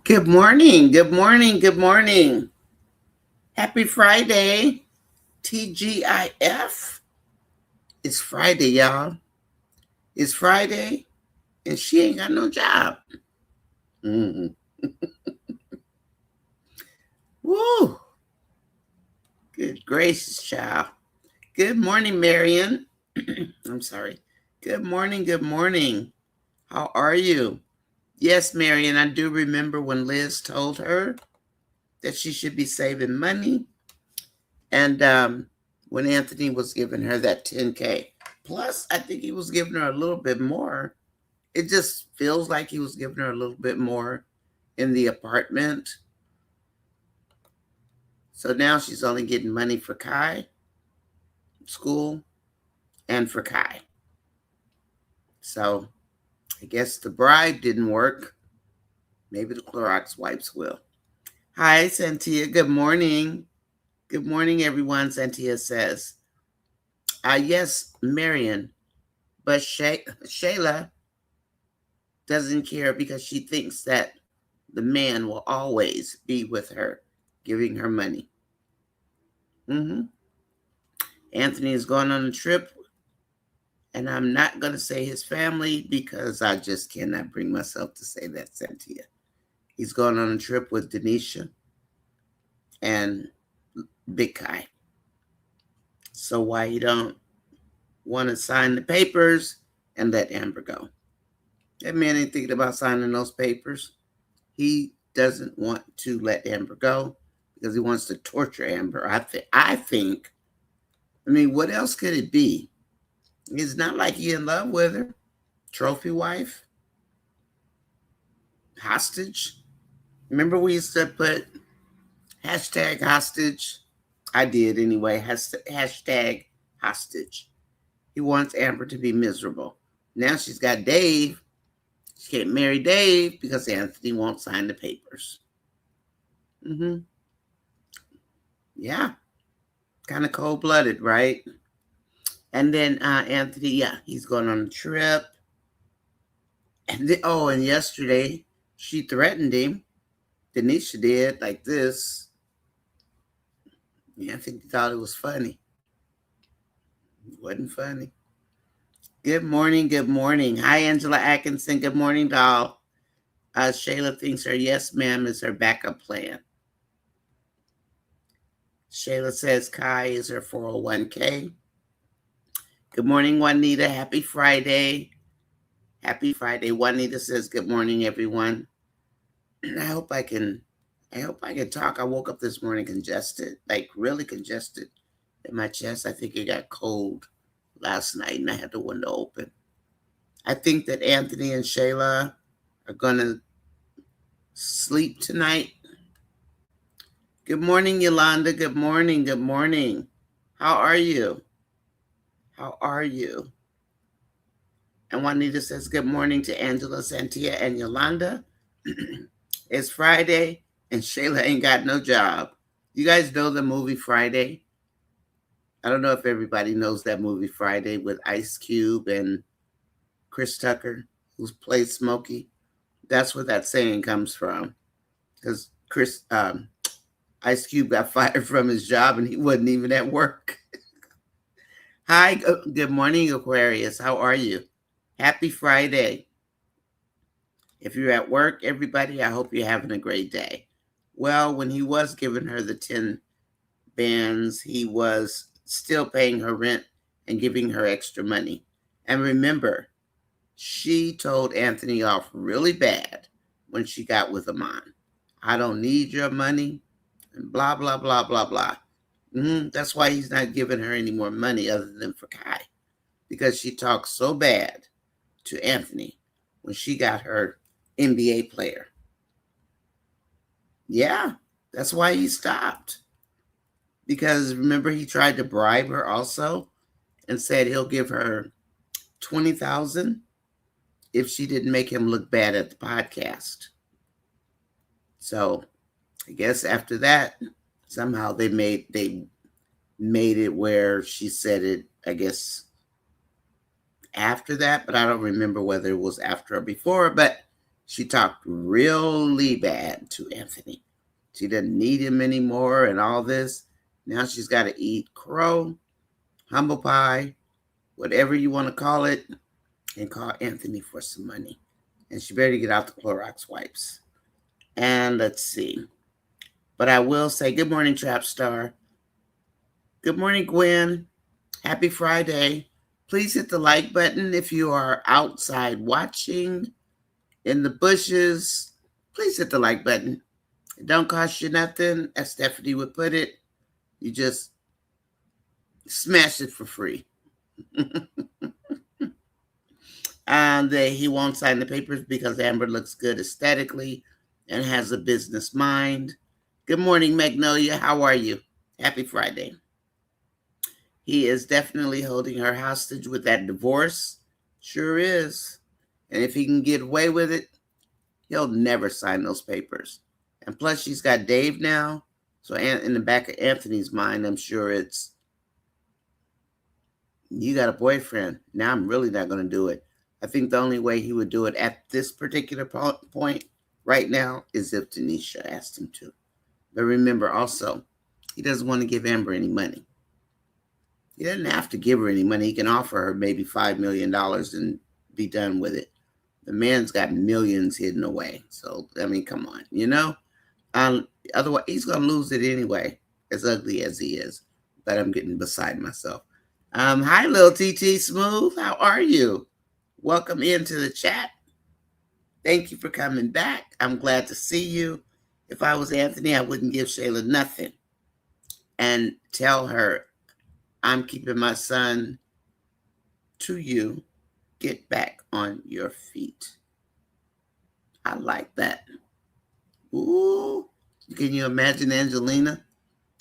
Good morning. Good morning. Good morning. Happy Friday. TGIF. It's Friday, y'all. It's Friday, and she ain't got no job. Mm-hmm. Woo. Good gracious, child. Good morning, Marion. I'm sorry. Good morning. Good morning. How are you? Yes, Marion, I do remember when Liz told her that she should be saving money. And when Anthony was giving her that 10K, plus I think he was giving her a little bit more. It just feels like he was giving her a little bit more in the apartment. So now she's only getting money for Kai, school, and for Kai. So I guess the bribe didn't work. Maybe the Clorox wipes will. Hi, Santia. Good morning. Good morning, everyone, Santia says. Yes, Marion, but Shayla doesn't care because she thinks that the man will always be with her, giving her money. Anthony is going on a trip, and I'm not going to say his family because I just cannot bring myself to say that, Santia. He's going on a trip with Denisha and Big Kai. So why you don't want to sign the papers and let Amber go? That man ain't thinking about signing those papers. He doesn't want to let Amber go because he wants to torture Amber. I think. I mean, what else could it be? It's not like he in love with her. Trophy wife? Hostage? Remember we used to put hashtag hostage? I did anyway. Hashtag hostage. He wants Amber to be miserable. Now she's got Dave. She can't marry Dave because Anthony won't sign the papers. Yeah. Kind of cold-blooded, right? And then Anthony, yeah, he's going on a trip. And and yesterday she threatened him. Denisha did like this. Yeah, I think he thought it was funny. It wasn't funny. Good morning. Good morning. Hi, Angela Atkinson. Good morning, doll. Shayla thinks her yes, ma'am is her backup plan. Shayla says Kai is her 401k. Good morning, Juanita. Happy Friday. Happy Friday. Juanita says good morning, everyone. I hope I can talk. I woke up this morning congested, like really congested in my chest. I think it got cold last night and I had the window open. I think that Anthony and Shayla are going to sleep tonight. Good morning, Yolanda. Good morning. Good morning. How are you? How are you? And Juanita says good morning to Angela, Santia, and Yolanda. It's Friday and Shayla ain't got no job. You guys know the movie Friday? I don't know if everybody knows that movie Friday with Ice Cube and Chris Tucker, who plays Smokey. That's where that saying comes from. Because Ice Cube got fired from his job and he wasn't even at work. Hi, good morning, Aquarius. How are you? Happy Friday. If you're at work, everybody, I hope you're having a great day. Well, when he was giving her the 10 bands, he was still paying her rent and giving her extra money. And remember, she told Anthony off really bad when she got with Iman. I don't need your money, and blah, blah, blah, blah, blah. That's why he's not giving her any more money other than for Kai, because she talked so bad to Anthony when she got her NBA player. Yeah, that's why he stopped. Because remember, he tried to bribe her also and said he'll give her $20,000 if she didn't make him look bad at the podcast. So I guess after that, somehow they made it where she said it, I guess, after that, but I don't remember whether it was after or before. But She talked really bad to Anthony. She doesn't need him anymore and all this. Now she's got to eat crow, humble pie, whatever you want to call it, and call Anthony for some money. And she better get out the Clorox wipes. And let's see. But I will say, good morning, Trap Star. Good morning, Gwen. Happy Friday. Please hit the like button if you are outside watching in the bushes. Please hit the like button. It don't cost you nothing, as Stephanie would put it. You just smash it for free. And he won't sign the papers because Amber looks good aesthetically and has a business mind. Good morning, Magnolia. How are you? Happy Friday. He is definitely holding her hostage with that divorce. Sure is. And if he can get away with it, he'll never sign those papers. And plus, she's got Dave now. So in the back of Anthony's mind, I'm sure it's, you got a boyfriend. Now I'm really not going to do it. I think the only way he would do it at this particular point right now is if Tanisha asked him to. But remember also, he doesn't want to give Amber any money. He doesn't have to give her any money. He can offer her maybe $5 million and be done with it. The man's got millions hidden away. So, I mean, come on, you know? Otherwise, he's going to lose it anyway, as ugly as he is. But I'm getting beside myself. Hi, little TT Smooth. How are you? Welcome into the chat. Thank you for coming back. I'm glad to see you. If I was Anthony, I wouldn't give Shayla nothing and tell her, I'm keeping my son to you. Get back on your feet. I like that. Ooh, can you imagine Angelina?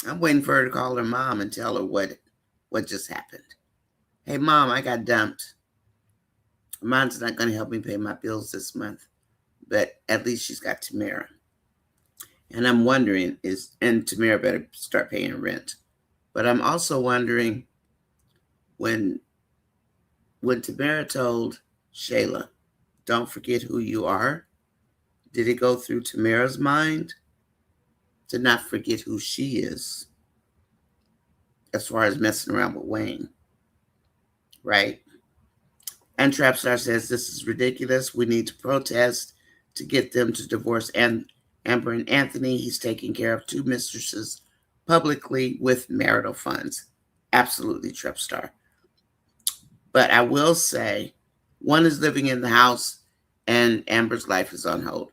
I'm waiting for her to call her mom and tell her what just happened. Hey, Mom, I got dumped. Mom's not going to help me pay my bills this month, but at least she's got Tamara. And I'm wondering, and Tamara better start paying rent. But I'm also wondering, when Tamara told Shayla, don't forget who you are, did it go through Tamara's mind to not forget who she is as far as messing around with Wayne? Right? And Trapstar says, this is ridiculous. We need to protest to get them to divorce Amber and Anthony. He's taking care of two mistresses publicly with marital funds. Absolutely, Trapstar. But I will say, one is living in the house and Amber's life is on hold.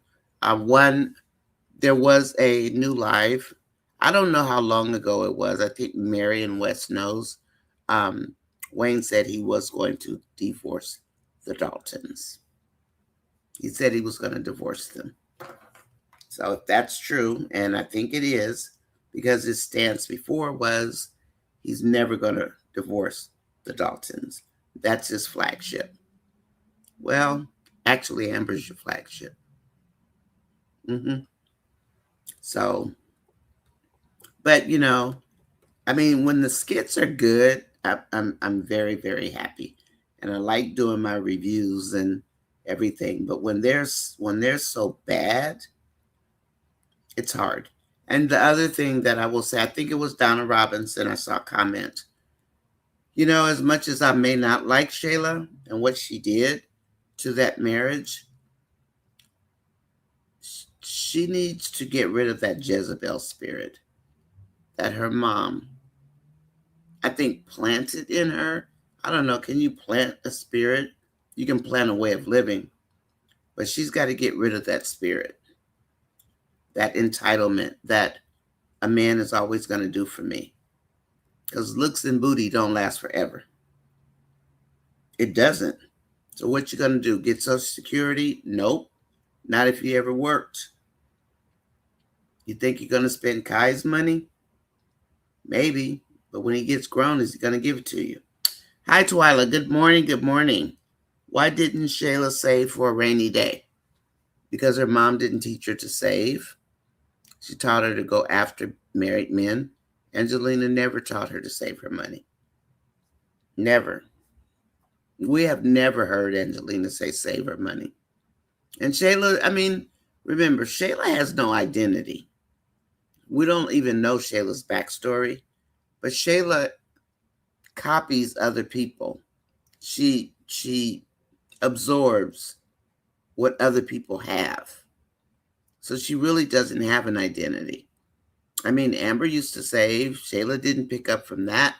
There was a new live. I don't know how long ago it was. I think Marion West knows. Wayne said he was going to divorce the Daltons. He said he was going to divorce them. So if that's true, and I think it is, because his stance before was he's never going to divorce the Daltons. That's his flagship. Well, actually, Amber's your flagship. So, but you know, I mean, when the skits are good, I'm very, very happy, and I like doing my reviews and everything. But when they're so bad, it's hard. And the other thing that I will say, I think it was Donna Robinson, I saw a comment. You know, as much as I may not like Shayla and what she did to that marriage, she needs to get rid of that Jezebel spirit that her mom, I think, planted in her. I don't know. Can you plant a spirit? You can plant a way of living, but she's got to get rid of that spirit, that entitlement that a man is always going to do for me. Because looks and booty don't last forever. It doesn't. So what you going to do? Get Social Security? Nope. Not if you ever worked. You think you're going to spend Kai's money? Maybe. But when he gets grown, is he going to give it to you? Hi, Twyla. Good morning. Good morning. Why didn't Shayla save for a rainy day? Because her mom didn't teach her to save. She taught her to go after married men. Angelina never taught her to save her money. Never. We have never heard Angelina say save her money. And Shayla, I mean, remember, Shayla has no identity. We don't even know Shayla's backstory, but Shayla copies other people. She absorbs what other people have. So she really doesn't have an identity. I mean, Amber used to save. Shayla didn't pick up from that.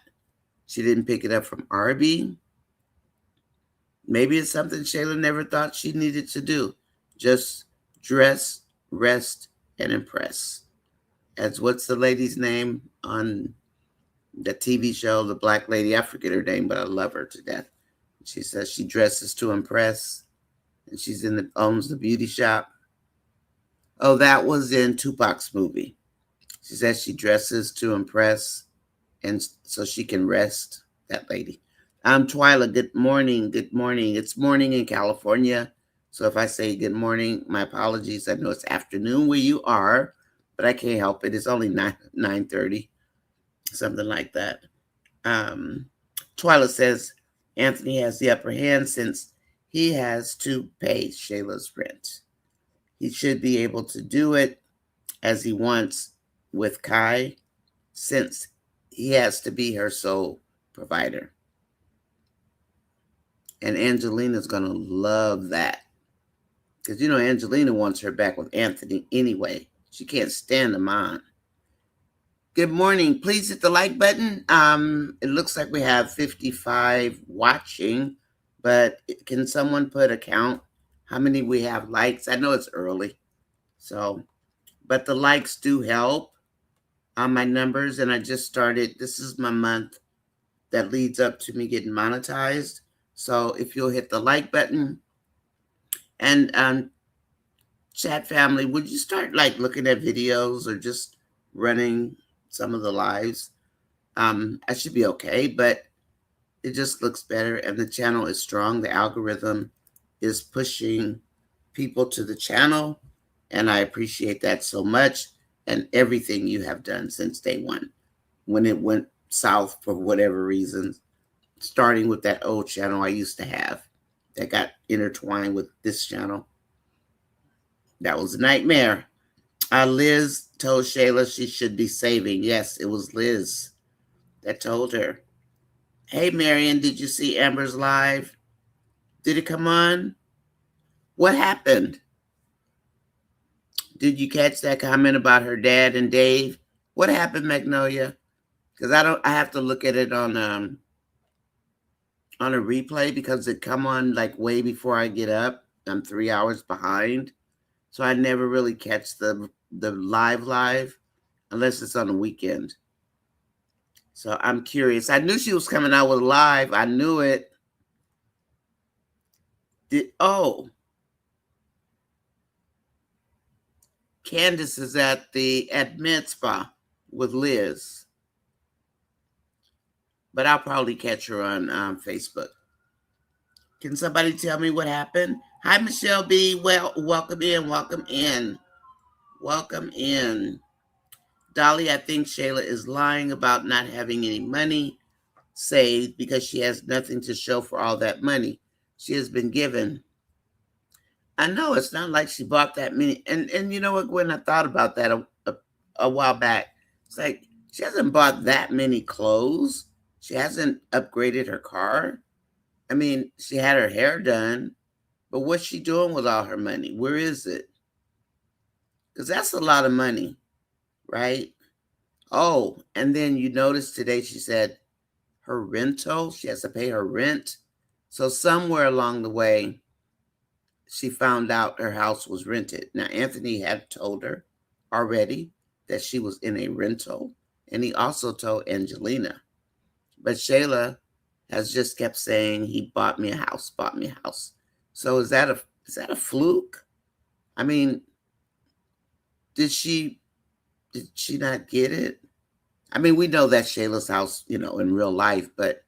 She didn't pick it up from Arby. Maybe it's something Shayla never thought she needed to do. Just dress, rest, and impress. As what's the lady's name on the TV show, the black lady? I forget her name, but I love her to death. She says she dresses to impress, and she's owns the beauty shop. Oh, that was in Tupac's movie. She says she dresses to impress, and so she can rest. That lady. Twyla, good morning. Good morning. It's morning in California. So if I say good morning, my apologies. I know it's afternoon where you are, but I can't help it. It's only 9:30, something like that. Twyla says Anthony has the upper hand since he has to pay Shayla's rent. He should be able to do it as he wants with Kai, since he has to be her sole provider. And Angelina's going to love that. Because, you know, Angelina wants her back with Anthony anyway. She can't stand him on. Good morning. Please hit the like button. It looks like we have 55 watching, but can someone put a count how many we have likes? I know it's early, so, but the likes do help on my numbers, and I just started. This is my month that leads up to me getting monetized. So if you'll hit the like button, and chat family, would you start like looking at videos or just running some of the lives? I should be okay, but it just looks better, and the channel is strong. The algorithm is pushing people to the channel, and I appreciate that so much, and everything you have done since day one. When it went south for whatever reasons, starting with that old channel I used to have that got intertwined with this channel. That was a nightmare. Liz told Shayla she should be saving. Yes, it was Liz that told her. Hey, Marion, did you see Amber's live? Did it come on? What happened? Did you catch that comment about her dad and Dave? What happened, Magnolia? Because I have to look at it on a replay because it come on like way before I get up. I'm 3 hours behind. So I never really catch the live unless it's on the weekend. So I'm curious. I knew she was coming out with live. I knew it. Candace is at Med Spa with Liz. But I'll probably catch her on Facebook. Can somebody tell me what happened? Hi, Michelle B. Well, welcome in, welcome in. Welcome in. Dolly, I think Shayla is lying about not having any money saved because she has nothing to show for all that money she has been given. I know it's not like she bought that many. And you know what, Gwen, I thought about that a while back. It's like she hasn't bought that many clothes. She hasn't upgraded her car. I mean, she had her hair done, but what's she doing with all her money? Where is it? Because that's a lot of money, right? Oh, and then you notice today she said her rental, she has to pay her rent. So somewhere along the way, she found out her house was rented. Now, Anthony had told her already that she was in a rental, and he also told Angelina. But Shayla has just kept saying he bought me a house, bought me a house. So is that a fluke? I mean, did she not get it? I mean, we know that's Shayla's house, you know, in real life, but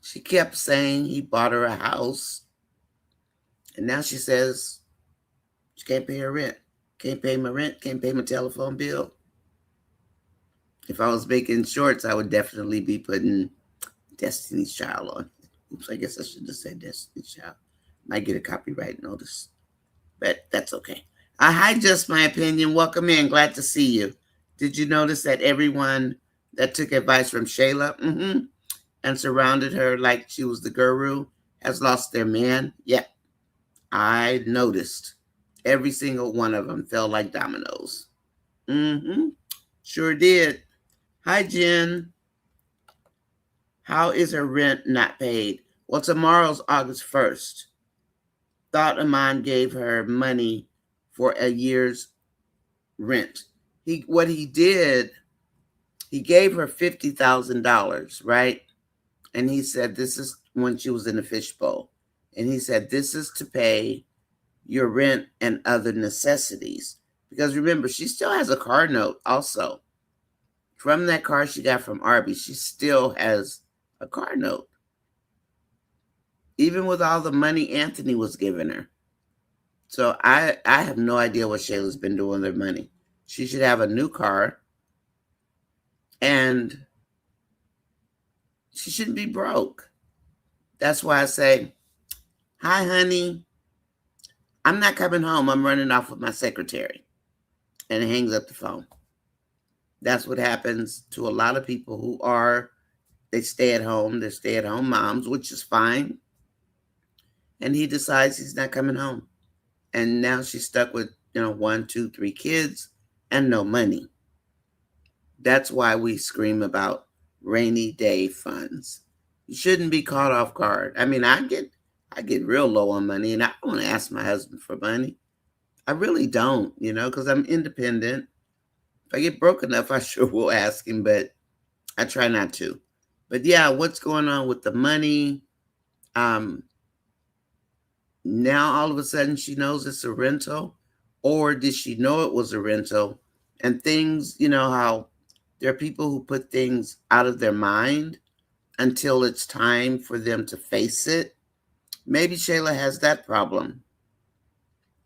she kept saying he bought her a house. And now she says she can't pay her rent. Can't pay my rent, can't pay my telephone bill. If I was making shorts, I would definitely be putting Destiny's Child on. Oops, I guess I should have said Destiny's Child. Might get a copyright notice, but that's okay. Hi, Just My Opinion. Welcome in. Glad to see you. Did you notice that everyone that took advice from Shayla and surrounded her like she was the guru has lost their man? Yep, I noticed. Every single one of them fell like dominoes. Sure did. Hi, Jen. How is her rent not paid? Well, tomorrow's August 1st. Thought Iman gave her money for a year's rent. What he did, he gave her $50,000, right? And he said, this is when she was in the fishbowl. And he said, this is to pay your rent and other necessities. Because remember, she still has a car note also. From that car she got from Arby's, she still has a car note. Even with all the money Anthony was giving her. So I have no idea what Shayla's been doing with her money. She should have a new car. And she shouldn't be broke. That's why I say, hi, honey. I'm not coming home. I'm running off with my secretary. And it hangs up the phone. That's what happens to a lot of people who they stay at home. They're stay-at-home moms, which is fine. And he decides he's not coming home. And now she's stuck with, 1, 2, 3 kids and no money. That's why we scream about rainy day funds. You shouldn't be caught off guard. I mean, I get real low on money, and I don't want to ask my husband for money. I really don't, because I'm independent. If I get broke enough, I sure will ask him, but I try not to. But yeah, what's going on with the money? Now all of a sudden she knows it's a rental, or did she know it was a rental? And things, how there are people who put things out of their mind until it's time for them to face it. Maybe Shayla has that problem.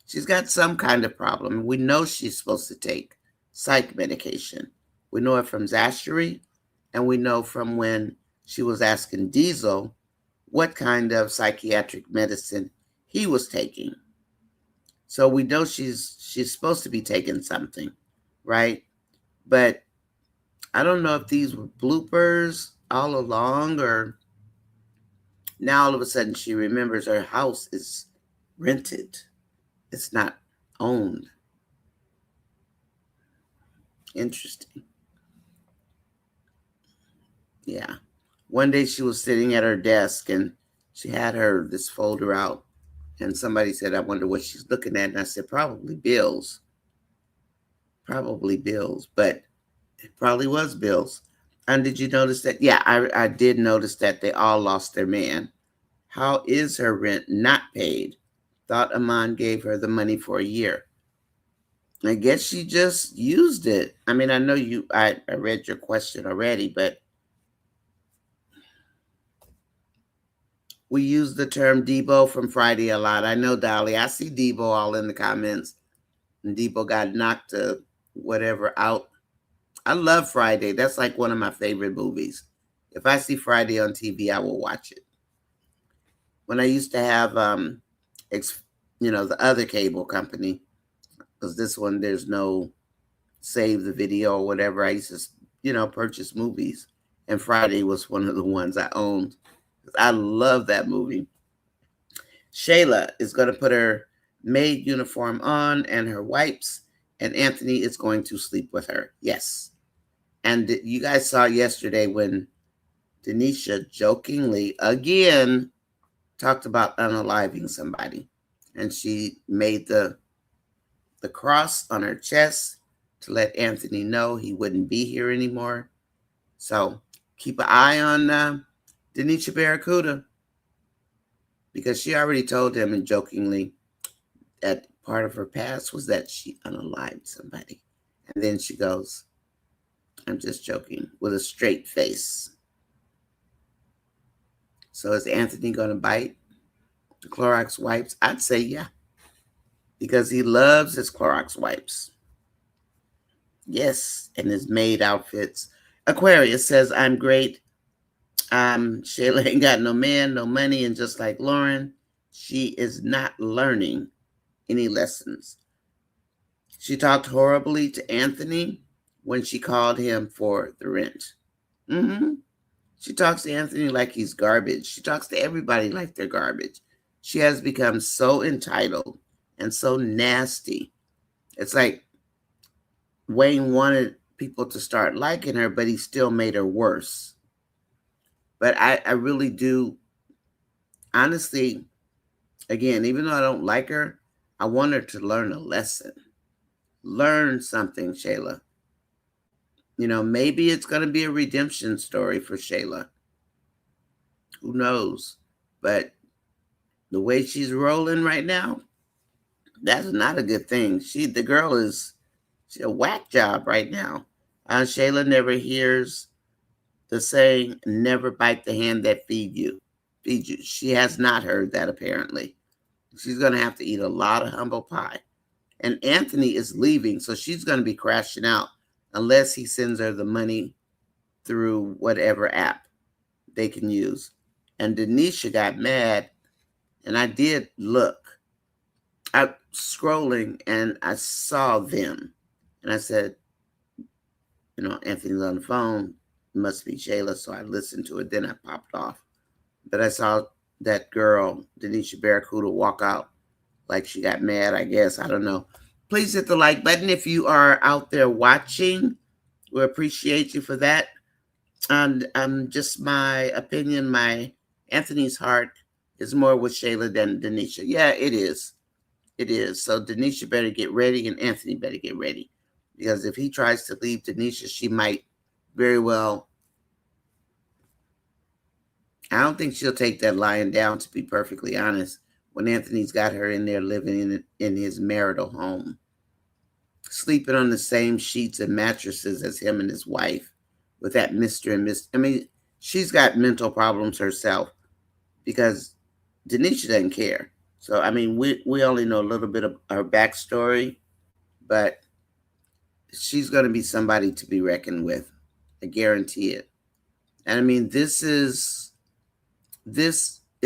She's got some kind of problem. We know she's supposed to take psych medication. We know it from Zachary, and we know from when she was asking Diesel what kind of psychiatric medicine he was taking. So we know she's supposed to be taking something, right? But I don't know if these were bloopers all along, or now all of a sudden she remembers her house is rented. It's not owned. Interesting. Yeah. One day she was sitting at her desk and she had this folder out, and somebody said, I wonder what she's looking at. And I said, probably bills. Probably bills, but it probably was bills. And did you notice that? Yeah, I did notice that they all lost their man. How is her rent not paid? Thought Iman gave her the money for a year. I guess she just used it. I mean, I know I read your question already, but we use the term Debo from Friday a lot. I know, Dolly. I see Debo all in the comments. And Debo got knocked whatever out. I love Friday. That's like one of my favorite movies. If I see Friday on TV, I will watch it. When I used to have, the other cable company, because this one, there's no save the video or whatever. I used to, purchase movies. And Friday was one of the ones I owned. I love that movie. Shayla is going to put her maid uniform on and her wipes, and Anthony is going to sleep with her. Yes. And you guys saw yesterday when Denisha jokingly, again, talked about unaliving somebody. And she made the cross on her chest to let Anthony know he wouldn't be here anymore. So keep an eye on Denisha Barracuda, because she already told him, and jokingly, that part of her past was that she unalived somebody. And then she goes, I'm just joking, with a straight face. So is Anthony going to bite the Clorox wipes? I'd say yeah, because he loves his Clorox wipes. Yes, and his maid outfits. Aquarius says, I'm great. Shayla ain't got no man, no money, and just like Lauren, She is not learning any lessons. She talked horribly to Anthony when she called him for the rent. Mm-hmm. She talks to Anthony like he's garbage. She talks to everybody like they're garbage. She has become so entitled and so nasty. It's like Wayne wanted people to start liking her, but he still made her worse. But I really do, honestly, again, even though I don't like her, I want her to learn a lesson. Learn something, Shayla. You know, maybe it's going to be a redemption story for Shayla. Who knows? But the way she's rolling right now, that's not a good thing. The girl is, she's a whack job right now. Shayla never hears the saying, never bite the hand that feeds you. She has not heard that, apparently. She's going to have to eat a lot of humble pie. And Anthony is leaving, so she's going to be crashing out unless he sends her the money through whatever app they can use. And Denisha got mad, and I did look. I was scrolling, and I saw them. And I said, you know, Anthony's on the phone. It must be Shayla, so I listened to it. Then I popped off. But I saw that girl, Denisha Barracuda, walk out like she got mad, I guess. I don't know. Please hit the like button if you are out there watching. We appreciate you for that. And just my opinion, my Anthony's heart is more with Shayla than Denisha. Yeah, it is. It is. So Denisha better get ready and Anthony better get ready. Because if he tries to leave Denisha, she might very well. I don't think she'll take that lying down, to be perfectly honest, when Anthony's got her in there living in his marital home, sleeping on the same sheets and mattresses as him and his wife with that Mr. and Miss. I mean, she's got mental problems herself because Denisha doesn't care. So, I mean, we only know a little bit of her backstory, but she's going to be somebody to be reckoned with. I guarantee it. And I mean, this is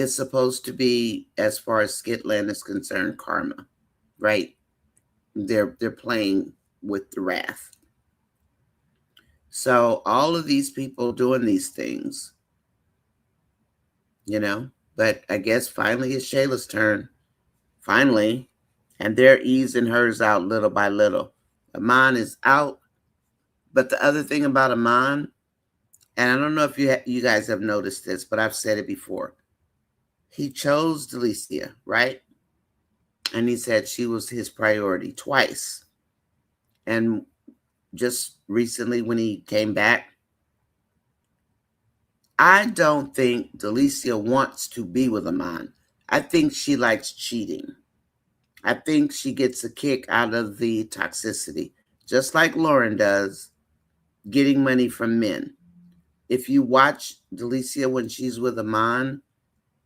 supposed to be, as far as Skitland is concerned, karma, right? They're playing with the wrath. So all of these people doing these things, you know, but I guess finally it's Shayla's turn. Finally. And they're easing hers out little by little. Iman is out. But the other thing about Iman, and I don't know if you guys have noticed this, but I've said it before. He chose Delicia, right? And he said she was his priority twice. And just recently when he came back, I don't think Delicia wants to be with Iman. I think she likes cheating. I think she gets a kick out of the toxicity, just like Lauren does, getting money from men. If you watch Delicia when she's with Iman,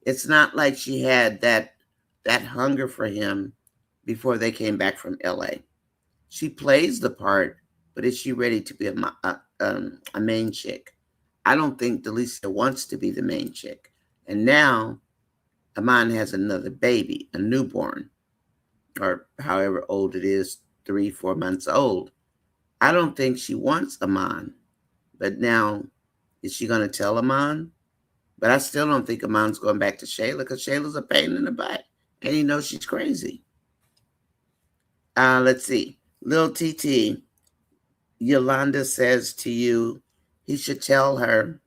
it's not like she had that hunger for him before they came back from LA. She plays the part, but is she ready to be a main chick? I don't think Delicia wants to be the main chick. And now Iman has another baby, a newborn, or however old it is, 3-4 months old. I don't think she wants Iman. But now, is she going to tell Iman? But I still don't think Iman's going back to Shayla because Shayla's a pain in the butt. And he knows she's crazy. Let's see. Lil TT, Yolanda says to you, he should tell her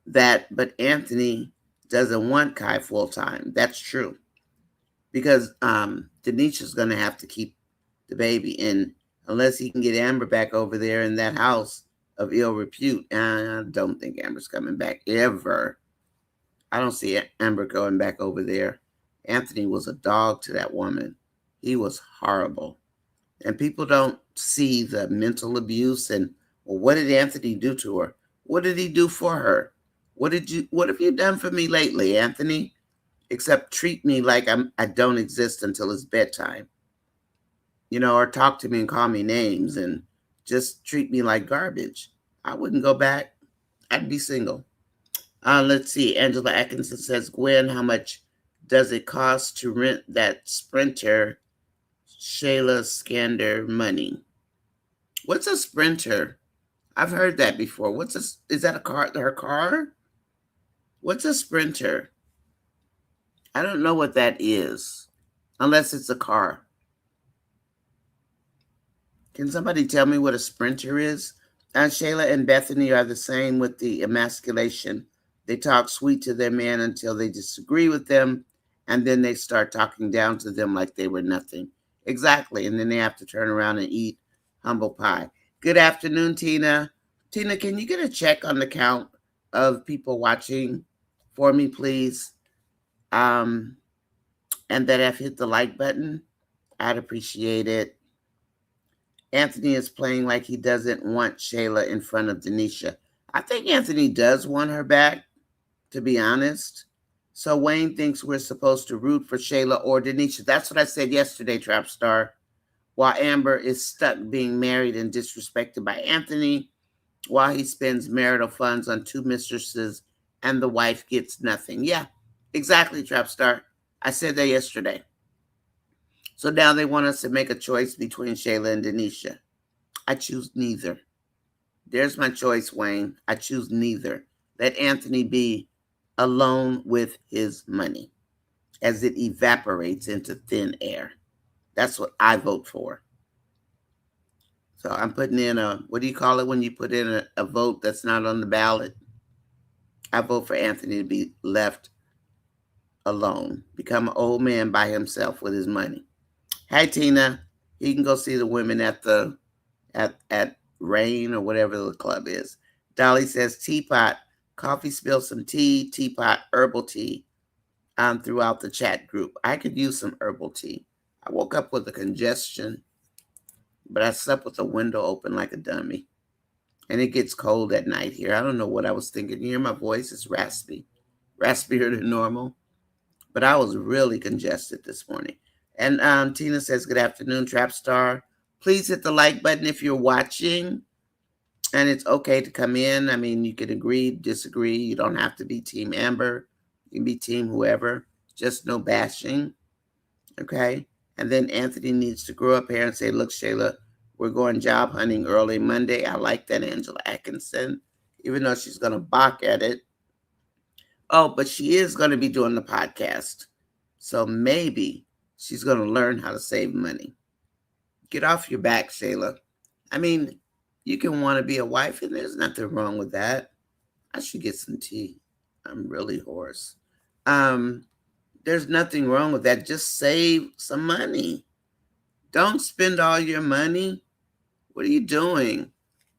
that, but Anthony doesn't want Kai full time. That's true. Because Denisha's going to have to keep the baby in unless he can get Amber back over there in that house of ill repute. I don't think Amber's coming back ever. I don't see Amber going back over there. Anthony was a dog to that woman. He was horrible. And people don't see the mental abuse and, well, what did Anthony do to her? What did he do for her? What have you done for me lately, Anthony? Except treat me like I don't exist until it's bedtime. You know, or talk to me and call me names and just treat me like garbage. I wouldn't go back. I'd be single. Let's see. Angela Atkinson says, Gwen, how much does it cost to rent that Sprinter? Shayla Scander money. What's a Sprinter? I've heard that before. Is that a car? Her car? What's a Sprinter? I don't know what that is, unless it's a car. Can somebody tell me what a Sprinter is? Shayla and Bethany are the same with the emasculation. They talk sweet to their man until they disagree with them, and then they start talking down to them like they were nothing. Exactly, and then they have to turn around and eat humble pie. Good afternoon, Tina. Tina, can you get a check on the count of people watching for me, please? And that have hit the like button. I'd appreciate it. Anthony is playing like he doesn't want Shayla in front of Denisha. I think Anthony does want her back, to be honest. So Wayne thinks we're supposed to root for Shayla or Denisha. That's what I said yesterday, Trapstar. While Amber is stuck being married and disrespected by Anthony, while he spends marital funds on two mistresses and the wife gets nothing. Yeah, exactly, Trapstar. I said that yesterday. So now they want us to make a choice between Shayla and Denisha. I choose neither. There's my choice, Wayne. I choose neither. Let Anthony be alone with his money as it evaporates into thin air. That's what I vote for. So I'm putting in what do you call it when you put in a vote that's not on the ballot? I vote for Anthony to be left alone, become an old man by himself with his money. Hi, Tina. You can go see the women at the at Rain or whatever the club is. Dolly says teapot, coffee spilled some tea, teapot, herbal tea throughout the chat group. I could use some herbal tea. I woke up with a congestion, but I slept with the window open like a dummy. And it gets cold at night here. I don't know what I was thinking. You hear my voice? It's raspy. Raspier than normal. But I was really congested this morning. And Tina says, good afternoon, Trapstar. Please hit the like button if you're watching. And it's okay to come in. I mean, you can agree, disagree. You don't have to be Team Amber. You can be Team whoever. Just no bashing. Okay? And then Anthony needs to grow up here and say, look, Shayla, we're going job hunting early Monday. I like that, Angela Atkinson, even though she's going to balk at it. Oh, but she is going to be doing the podcast. So maybe she's going to learn how to save money. Get off your back, Shayla. I mean, you can want to be a wife, and there's nothing wrong with that. I should get some tea. I'm really hoarse. There's nothing wrong with that. Just save some money. Don't spend all your money. What are you doing?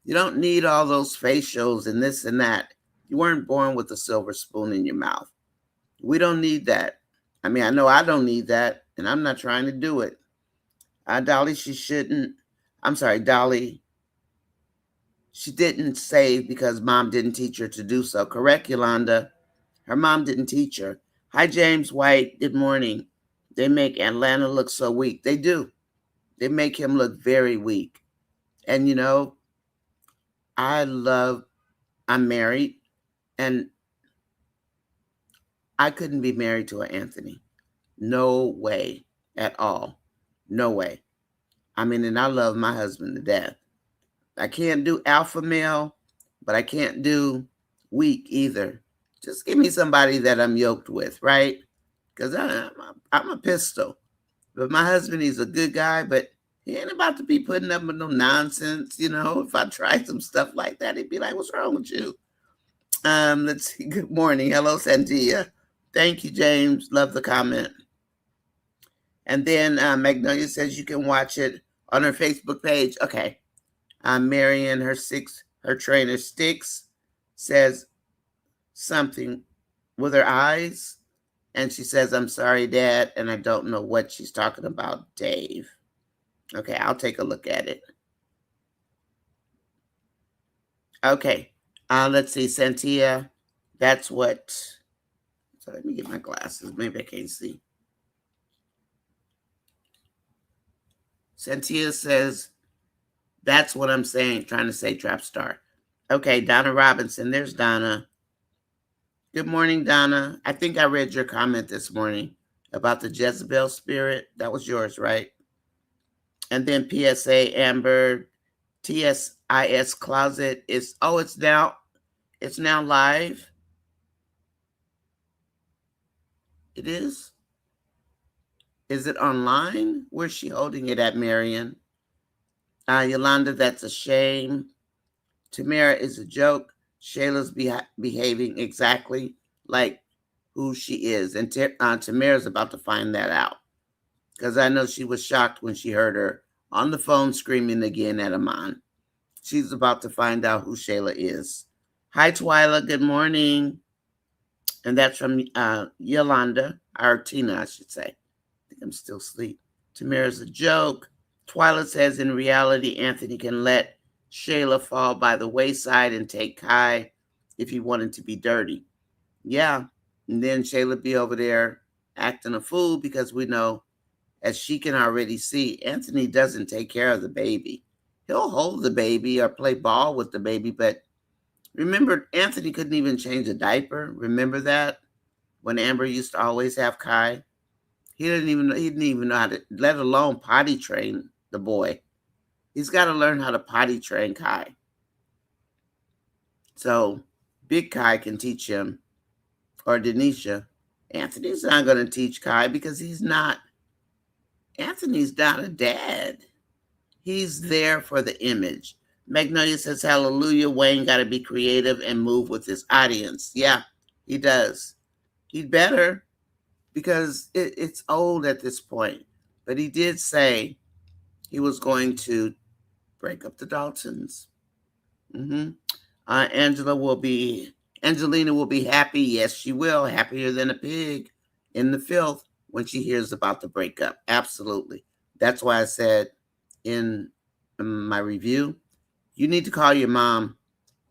You don't need all those facials and this and that. You weren't born with a silver spoon in your mouth. We don't need that. I mean, I know I don't need that, and I'm not trying to do it. Dolly, she shouldn't. I'm sorry, Dolly. She didn't save because mom didn't teach her to do so. Correct, Yolanda? Her mom didn't teach her. Hi, James White. Good morning. They make Atlanta look so weak. They do. They make him look very weak. And, you know, I'm married, and I couldn't be married to an Anthony. No way at all. No way. I mean, and I love my husband to death. I can't do alpha male, but I can't do weak either. Just give me somebody that I'm yoked with, right? Because I'm a pistol. But my husband, he's a good guy, but he ain't about to be putting up with no nonsense. You know, if I try some stuff like that, he'd be like, what's wrong with you? Let's see. Good morning. Hello, Santia. Thank you, James. Love the comment. And then Magnolia says you can watch it on her Facebook page. Okay. Marion, her trainer Sticks, says something with her eyes. And she says, I'm sorry, Dad. And I don't know what she's talking about, Dave. Okay, I'll take a look at it. Okay. Let's see, Santia. That's what. So let me get my glasses. Maybe I can't see. Santia says, that's what I'm saying, trying to say Trapstar. Okay, Donna Robinson. There's Donna. Good morning, Donna. I think I read your comment this morning. about the Jezebel spirit. That was yours, right? And then PSA Amber TSIS closet is it's now live. It is. Is it online? Where's she holding it at, Marion? Yolanda, that's a shame. Tamara is a joke. Shayla's behaving exactly like who she is. And Tamara's about to find that out. Because I know she was shocked when she heard her on the phone screaming again at Iman. She's about to find out who Shayla is. Hi, Twyla. Good morning. And that's from Yolanda, or Tina, I should say. I think I'm still asleep. Tamara's a joke. Twyla says in reality, Anthony can let Shayla fall by the wayside and take Kai if he wanted to be dirty. Yeah. And then Shayla be over there acting a fool because we know, as she can already see, Anthony doesn't take care of the baby. He'll hold the baby or play ball with the baby, but remember, Anthony couldn't even change a diaper. Remember that? When Amber used to always have Kai? He didn't even know how to, let alone potty train the boy. He's got to learn how to potty train Kai. So Big Kai can teach him, or Denisha. Anthony's not going to teach Kai because Anthony's not a dad. He's there for the image. Magnolia says, hallelujah, Wayne got to be creative and move with his audience. Yeah, he does. He'd better, because it's old at this point. But he did say he was going to break up the Daltons. Angelina will be happy. Yes, she will. Happier than a pig in the filth when she hears about the breakup. Absolutely. That's why I said in my review, you need to call your mom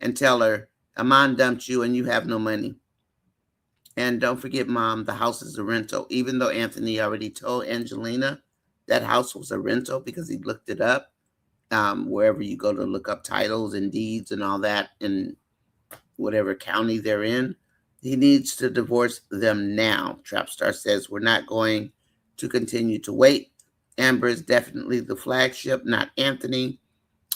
and tell her Iman dumped you and you have no money. And don't forget, Mom, the house is a rental. Even though Anthony already told Angelina that house was a rental because he looked it up, wherever you go to look up titles and deeds and all that in whatever county they're in, he needs to divorce them now. Trapstar says, we're not going to continue to wait. Amber is definitely the flagship, not Anthony.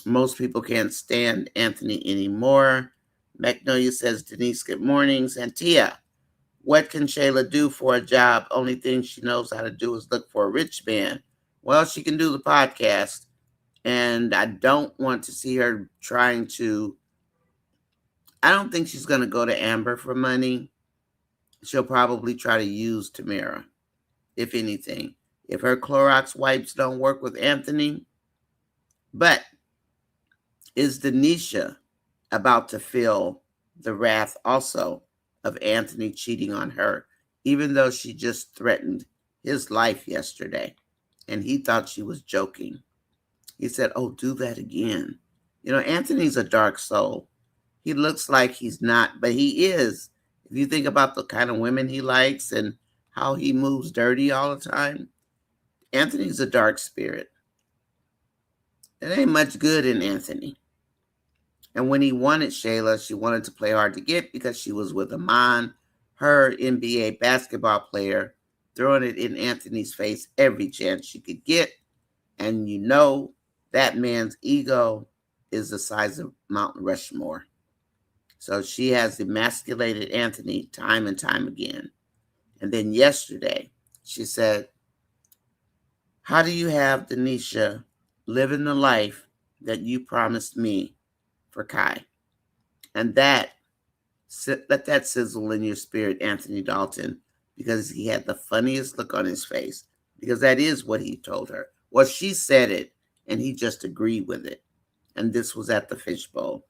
Most people can't stand Anthony anymore. Magnolia says, Denise, good morning. Santia, what can Shayla do for a job? Only thing she knows how to do is look for a rich man. Well, she can do the podcast. And I don't want to see her trying to, I don't think she's going to go to Amber for money. She'll probably try to use Tamara, if anything. If her Clorox wipes don't work with Anthony. But is Denisha about to feel the wrath also of Anthony cheating on her, even though she just threatened his life yesterday and he thought she was joking? He said, oh, do that again. You know, Anthony's a dark soul. He looks like he's not, but he is. If you think about the kind of women he likes and how he moves dirty all the time, Anthony's a dark spirit. There ain't much good in Anthony. And when he wanted Shayla, she wanted to play hard to get because she was with Iman, her NBA basketball player, throwing it in Anthony's face every chance she could get. And you know that man's ego is the size of Mount Rushmore. So she has emasculated Anthony time and time again. And then yesterday, she said, how do you have Denisha living the life that you promised me for Kai? And let that sizzle in your spirit, Anthony Dalton, because he had the funniest look on his face, because that is what he told her. Well, she said it, and he just agreed with it. And this was at the fishbowl.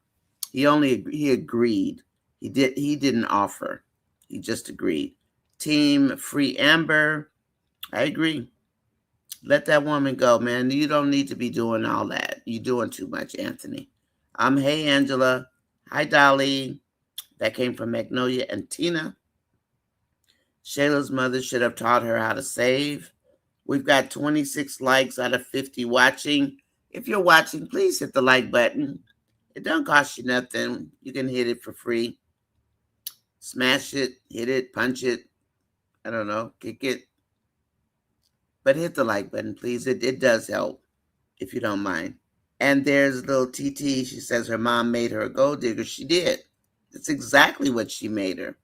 He agreed. He didn't offer. He just agreed. Team Free Amber, I agree. Let that woman go, man. You don't need to be doing all that. You're doing too much, Anthony. Hey, Angela. Hi, Dolly. That came from Magnolia and Tina. Shayla's mother should have taught her how to save. We've got 26 likes out of 50 watching. If you're watching, please hit the like button. It don't cost you nothing. You can hit it for free. Smash it, hit it, punch it. I don't know, kick it. But hit the like button, please. It does help, if you don't mind. And there's little TT. She says her mom made her a gold digger. She did. It's exactly what she made her.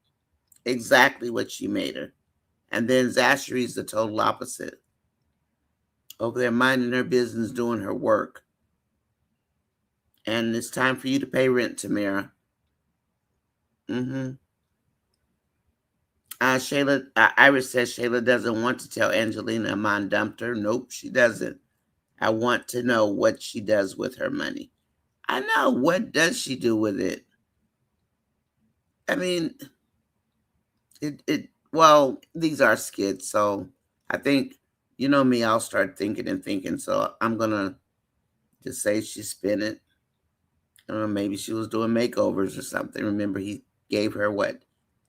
Exactly what she made her. And then Zashery's the total opposite. Over there minding her business, doing her work. And it's time for you to pay rent, Tamara. Mm-hmm. Shayla, Iris says Shayla doesn't want to tell Angelina Iman dumped her. Nope, she doesn't. I want to know what she does with her money. I know. What does she do with it? I mean, well, these are skits, so I think, you know me, I'll start thinking and thinking. So I'm going to just say she spent it. I don't know, maybe she was doing makeovers or something. Remember, he gave her what,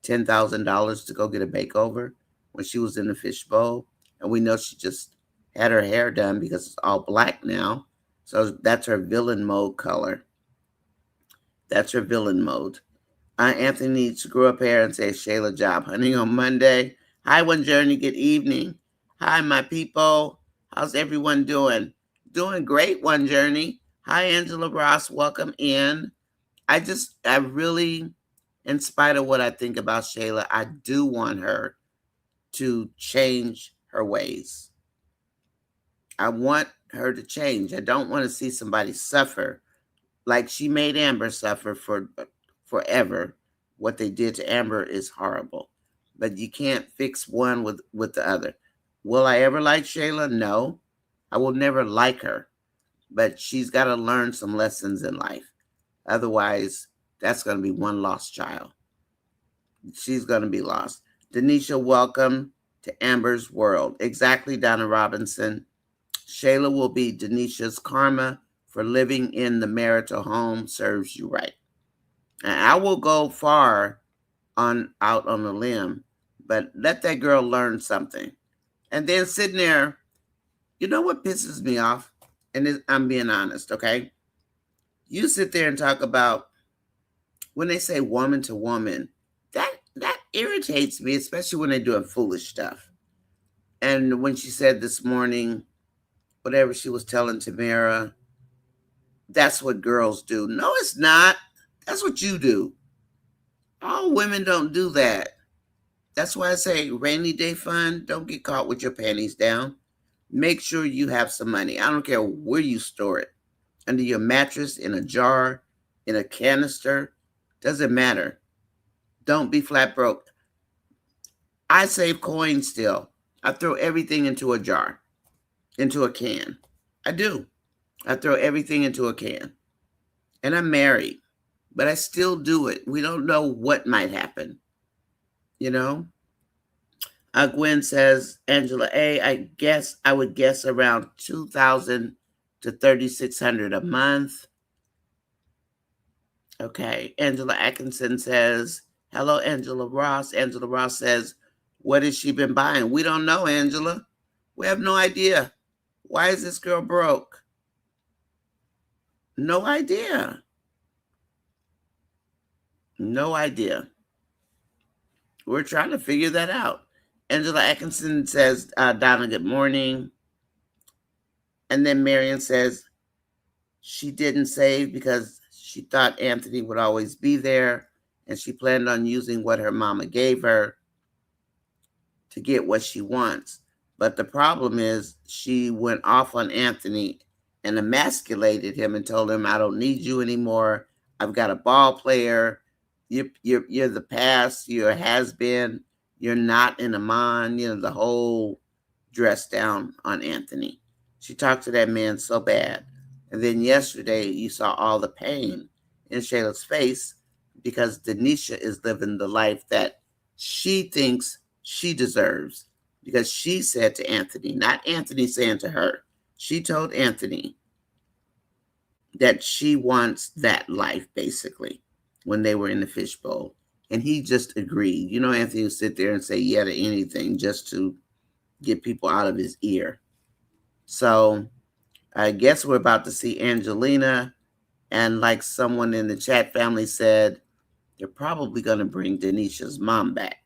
$10,000 to go get a makeover when she was in the fishbowl, and we know she just had her hair done because it's all black now. So that's her villain mode color. That's her villain mode. Anthony needs to grow up hair and say Shayla job hunting on Monday. Hi, One Journey. Good evening. Hi, my people. How's everyone doing? Doing great, One Journey. Hi, Angela Ross. Welcome in. I really, in spite of what I think about Shayla, I do want her to change her ways. I want her to change. I don't want to see somebody suffer like she made Amber suffer for forever. What they did to Amber is horrible, but you can't fix one with the other. Will I ever like Shayla? No, I will never like her, but she's got to learn some lessons in life. Otherwise, that's going to be one lost child. She's going to be lost. Denisha, welcome to Amber's world. Exactly, Donna Robinson. Shayla will be Denisha's karma for living in the marital home serves you right. And I will go far out on a limb, but let that girl learn something. And then sitting there, you know what pisses me off? And I'm being honest, okay? You sit there and talk about when they say woman to woman, that irritates me, especially when they're doing foolish stuff. And when she said this morning, whatever she was telling Tamara, that's what girls do. No, it's not. That's what you do. All women don't do that. That's why I say rainy day fund, don't get caught with your panties down. Make sure you have some money. I don't care where you store it. Under your mattress, in a jar, in a canister. Doesn't matter. Don't be flat broke. I save coins still. I throw everything into a jar, into a can. I do. I throw everything into a can. And I'm married, but I still do it. We don't know what might happen, you know? Gwen says, Angela A., I would guess around 2,000 to 3,600 a month. Okay. Angela Atkinson says, hello, Angela Ross. Angela Ross says, what has she been buying? We don't know, Angela. We have no idea. Why is this girl broke? No idea. No idea. We're trying to figure that out. Angela Atkinson says, Donna, good morning. And then Marion says, she didn't save because she thought Anthony would always be there, and she planned on using what her mama gave her to get what she wants. But the problem is she went off on Anthony and emasculated him and told him, I don't need you anymore. I've got a ball player. You're the past. You're a has-been. You're not in Iman. You know, the whole dress down on Anthony. She talked to that man so bad. And then yesterday you saw all the pain in Shayla's face because Denisha is living the life that she thinks she deserves, because she said to Anthony, not Anthony saying to her, she told Anthony that she wants that life, basically, when they were in the fishbowl. And he just agreed. You know, Anthony would sit there and say yeah to anything just to get people out of his ear. So I guess we're about to see Angelina. And like someone in the chat family said, they're probably going to bring Denisha's mom back.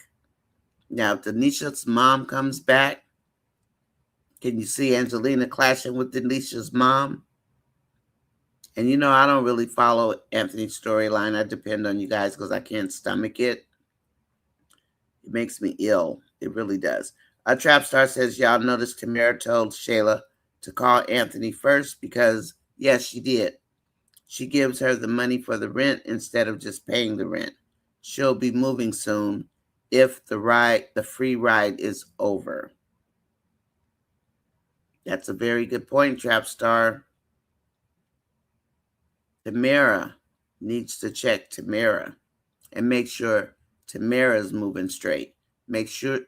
Now, if Denisha's mom comes back, Can you see Angelina clashing with Denisha's mom? And you know, I don't really follow Anthony's storyline. I depend on you guys because I can't stomach it. It makes me ill. It really does. A trap star says, y'all noticed Tamara told Shayla to call Anthony first because, yes, she did. She gives her the money for the rent instead of just paying the rent. She'll be moving soon if the free ride is over. That's a very good point, trap star. Tamara needs to check Tamara and make sure Tamara's moving straight. Make sure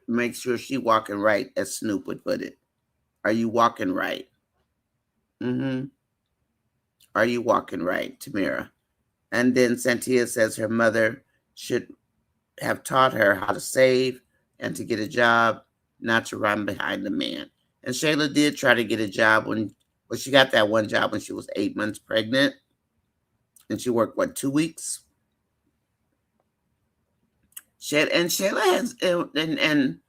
she walking right, as Snoop would put it. Are you walking right? Mm-hmm. Are you walking right, Tamara? And then Santia says her mother should have taught her how to save and to get a job, not to run behind the man. And Shayla did try to get a job she got that one job when she was 8 months pregnant. And she worked, what, 2 weeks? Shayla has, and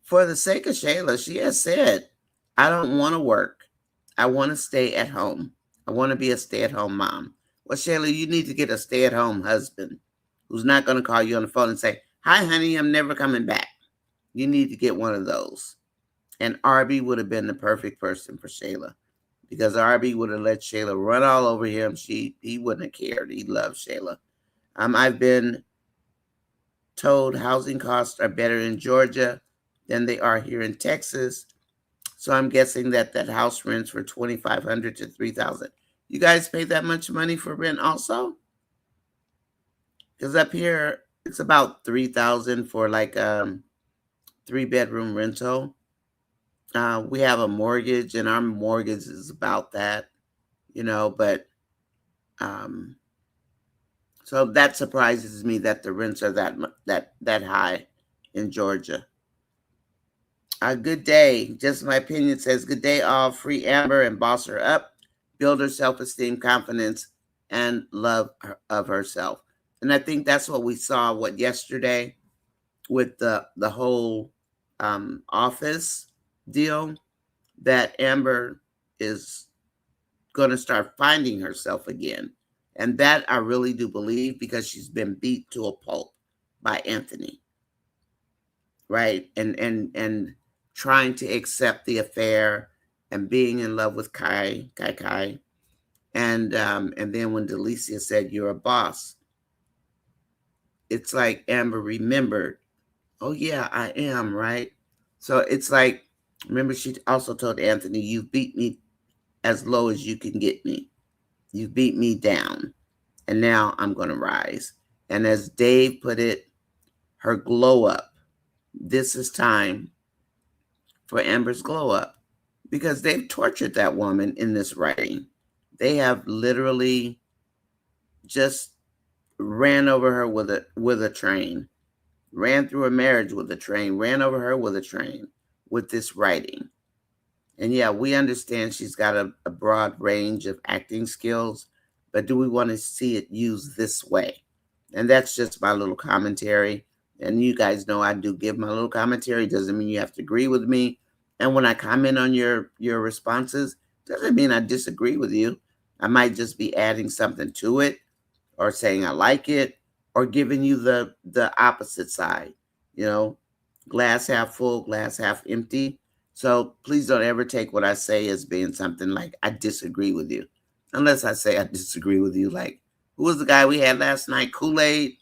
for the sake of Shayla, she has said, I don't want to work. I want to stay at home. I want to be a stay-at-home mom. Well, Shayla, you need to get a stay-at-home husband who's not going to call you on the phone and say, hi, honey, I'm never coming back. You need to get one of those. And Arby would have been the perfect person for Shayla because Arby would have let Shayla run all over him. He wouldn't have cared. He loved Shayla. I've been told housing costs are better in Georgia than they are here in Texas. So I'm guessing that house rents for $2,500 to $3,000. You guys pay that much money for rent also? Because up here it's about $3,000 for like 3-bedroom rental. We have a mortgage, and our mortgage is about that, but so that surprises me that the rents are that high in Georgia. Good day. Just my opinion says, good day all. Free Amber and boss her up. Build her self-esteem, confidence, and love of herself. And I think that's what we saw, yesterday with the whole office deal, that Amber is going to start finding herself again. And that I really do believe, because she's been beat to a pulp by Anthony. Right? And trying to accept the affair and being in love with Kai. And then when Delicia said, you're a boss, it's like Amber remembered, oh yeah, I am, right? So it's like, remember, she also told Anthony, you beat me as low as you can get me. You beat me down, and now I'm going to rise. And as Dave put it, her glow up. This is time for Amber's glow up, because they've tortured that woman in this writing. They have literally just ran over her with a train, ran through her marriage with a train, ran over her with a train with this writing. And yeah, we understand she's got a broad range of acting skills, but do we want to see it used this way? And that's just my little commentary. And you guys know I do give my little commentary. Doesn't mean you have to agree with me. And when I comment on your responses, doesn't mean I disagree with you. I might just be adding something to it, or saying I like it, or giving you the opposite side, glass half full, glass half empty. So please don't ever take what I say as being something like I disagree with you. Unless I say I disagree with you. Like, who was the guy we had last night? Kool-Aid.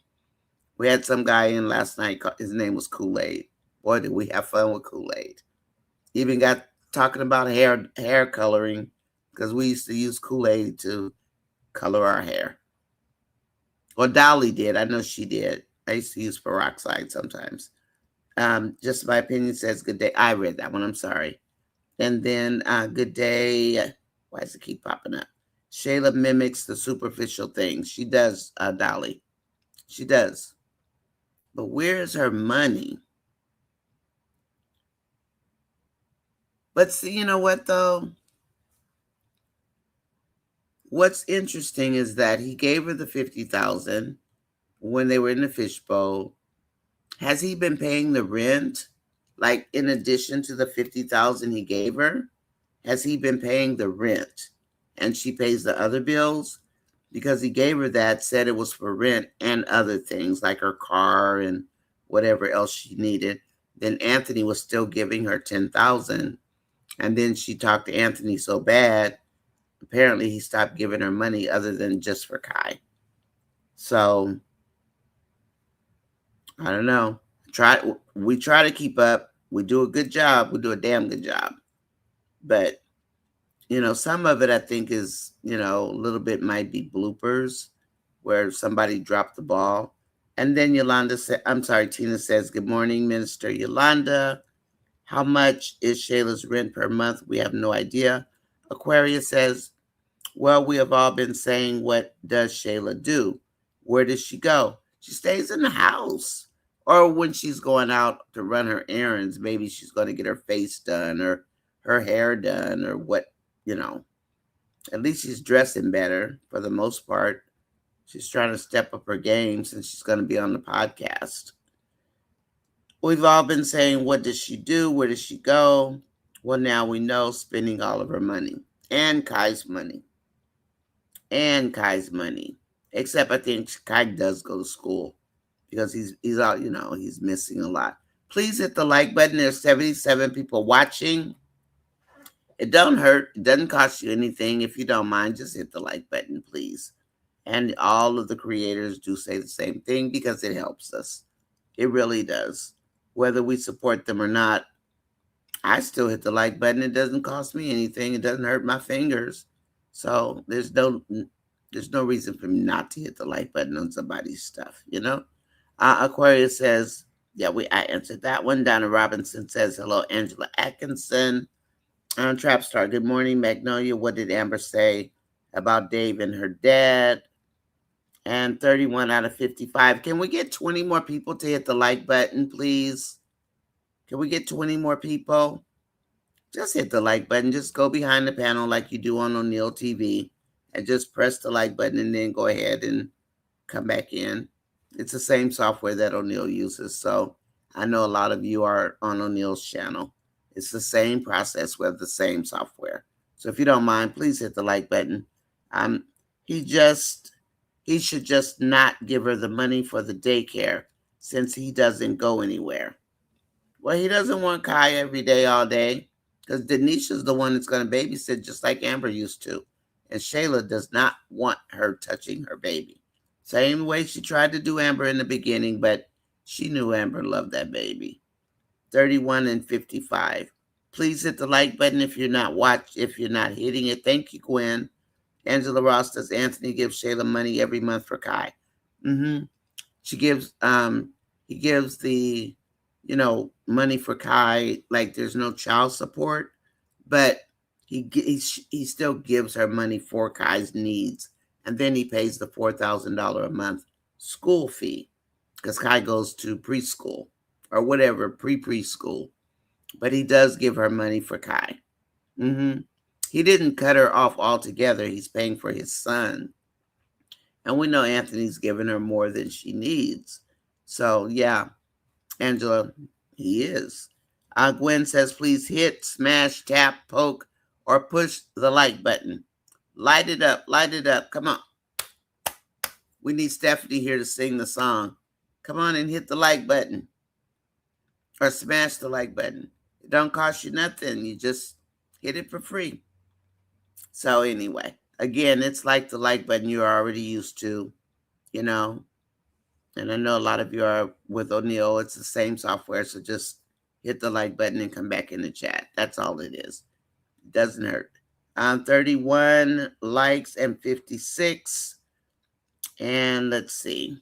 We had some guy in last night. His name was Kool-Aid. Boy, did we have fun with Kool-Aid. Even got talking about hair coloring, because we used to use Kool-Aid to color our hair. Well, Dolly did. I know she did. I used to use peroxide sometimes. Just my opinion says, good day. I read that one. I'm sorry. And then good day. Why does it keep popping up? Shayla mimics the superficial things. She does, Dolly. She does. But where is her money? But see, you know what, though? What's interesting is that he gave her the $50,000 when they were in the fishbowl. Has he been paying the rent? Like, in addition to the 50,000 he gave her, has he been paying the rent and she pays the other bills? Because he gave her that, said it was for rent and other things like her car and whatever else she needed. Then Anthony was still giving her 10,000, and then she talked to Anthony so bad, apparently he stopped giving her money other than just for Kai. So I don't know. We try to keep up. We do a good job. We do a damn good job. But some of it I think is, a little bit might be bloopers where somebody dropped the ball. And then Tina says, "Good morning, Minister Yolanda. How much is Shayla's rent per month? We have no idea." Aquarius says, "Well, we have all been saying, what does Shayla do? Where does she go? She stays in the house. Or when she's going out to run her errands, maybe she's going to get her face done or her hair done or what, you know. At least she's dressing better for the most part. She's trying to step up her game since she's going to be on the podcast. We've all been saying, what does she do? Where does she go? Well, now we know, spending all of her money and Kai's money. Except I think Kai does go to school because he's out, he's missing a lot. Please hit the like button. There's 77 people watching. It don't hurt. It doesn't cost you anything. If you don't mind, just hit the like button, please. And all of the creators do say the same thing because it helps us. It really does. Whether we support them or not, I still hit the like button. It doesn't cost me anything. It doesn't hurt my fingers. So there's no reason for me not to hit the like button on somebody's stuff, Aquarius says, yeah, I answered that one. Donna Robinson says, hello, Angela Atkinson. Trapstar, good morning. Magnolia, what did Amber say about Dave and her dad? And 31 out of 55. Can we get 20 more people to hit the like button, please? Can we get 20 more people? Just hit the like button. Just go behind the panel like you do on O'Neill TV and just press the like button and then go ahead and come back in. It's the same software that O'Neill uses. So I know a lot of you are on O'Neill's channel. It's the same process with the same software. So if you don't mind, please hit the like button. He should just not give her the money for the daycare since he doesn't go anywhere. Well, he doesn't want Kai every day, all day, because Denisha's the one that's going to babysit just like Amber used to. And Shayla does not want her touching her baby. Same way she tried to do Amber in the beginning, but she knew Amber loved that baby. 31 and 55. Please hit the like button if you're not hitting it. Thank you, Gwen. Angela Ross says Anthony gives Shayla money every month for Kai. He gives the, money for Kai, like there's no child support, but he still gives her money for Kai's needs. And then he pays the $4,000 a month school fee because Kai goes to preschool or whatever, preschool. But he does give her money for Kai. He didn't cut her off altogether. He's paying for his son. And we know Anthony's giving her more than she needs. So, yeah, Angela, he is. Gwen says, please hit, smash, tap, poke, or push the like button. Light it up. Come on. We need Stephanie here to sing the song. Come on and hit the like button. Or smash the like button. It don't cost you nothing. You just hit it for free. So anyway, again, it's like the like button you're already used to, and I know a lot of you are with O'Neill. It's the same software, so just hit the like button and come back in the chat. That's all it is. It doesn't hurt. 31 likes and 56. And let's see.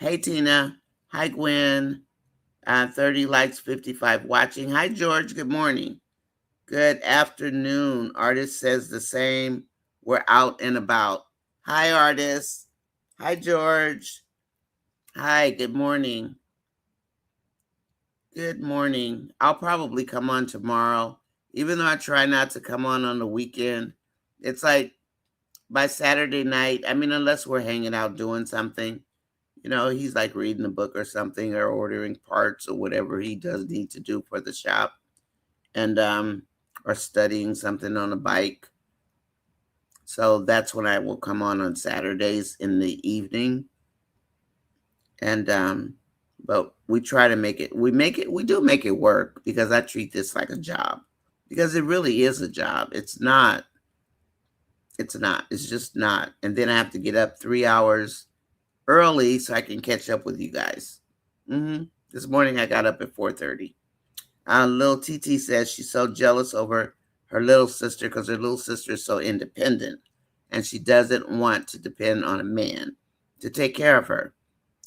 Hey, Tina. Hi, Gwen. 30 likes, 55 watching. Hi, George. Good morning. Good afternoon. Artist says the same. We're out and about. Hi, Artist. Hi, George. Hi, good morning. Good morning. I'll probably come on tomorrow, even though I try not to come on the weekend. It's like by Saturday night, unless we're hanging out doing something, He's like reading a book or something, or ordering parts or whatever he does need to do for the shop, and or studying something on a bike. So that's when I will come on Saturdays in the evening. And but we try to we do make it work, because I treat this like a job, because it really is a job. It's just not. And then I have to get up 3 hours early so I can catch up with you guys. This morning I got up at 4:30. Little TT says she's so jealous over her little sister, because her little sister is so independent, and she doesn't want to depend on a man to take care of her.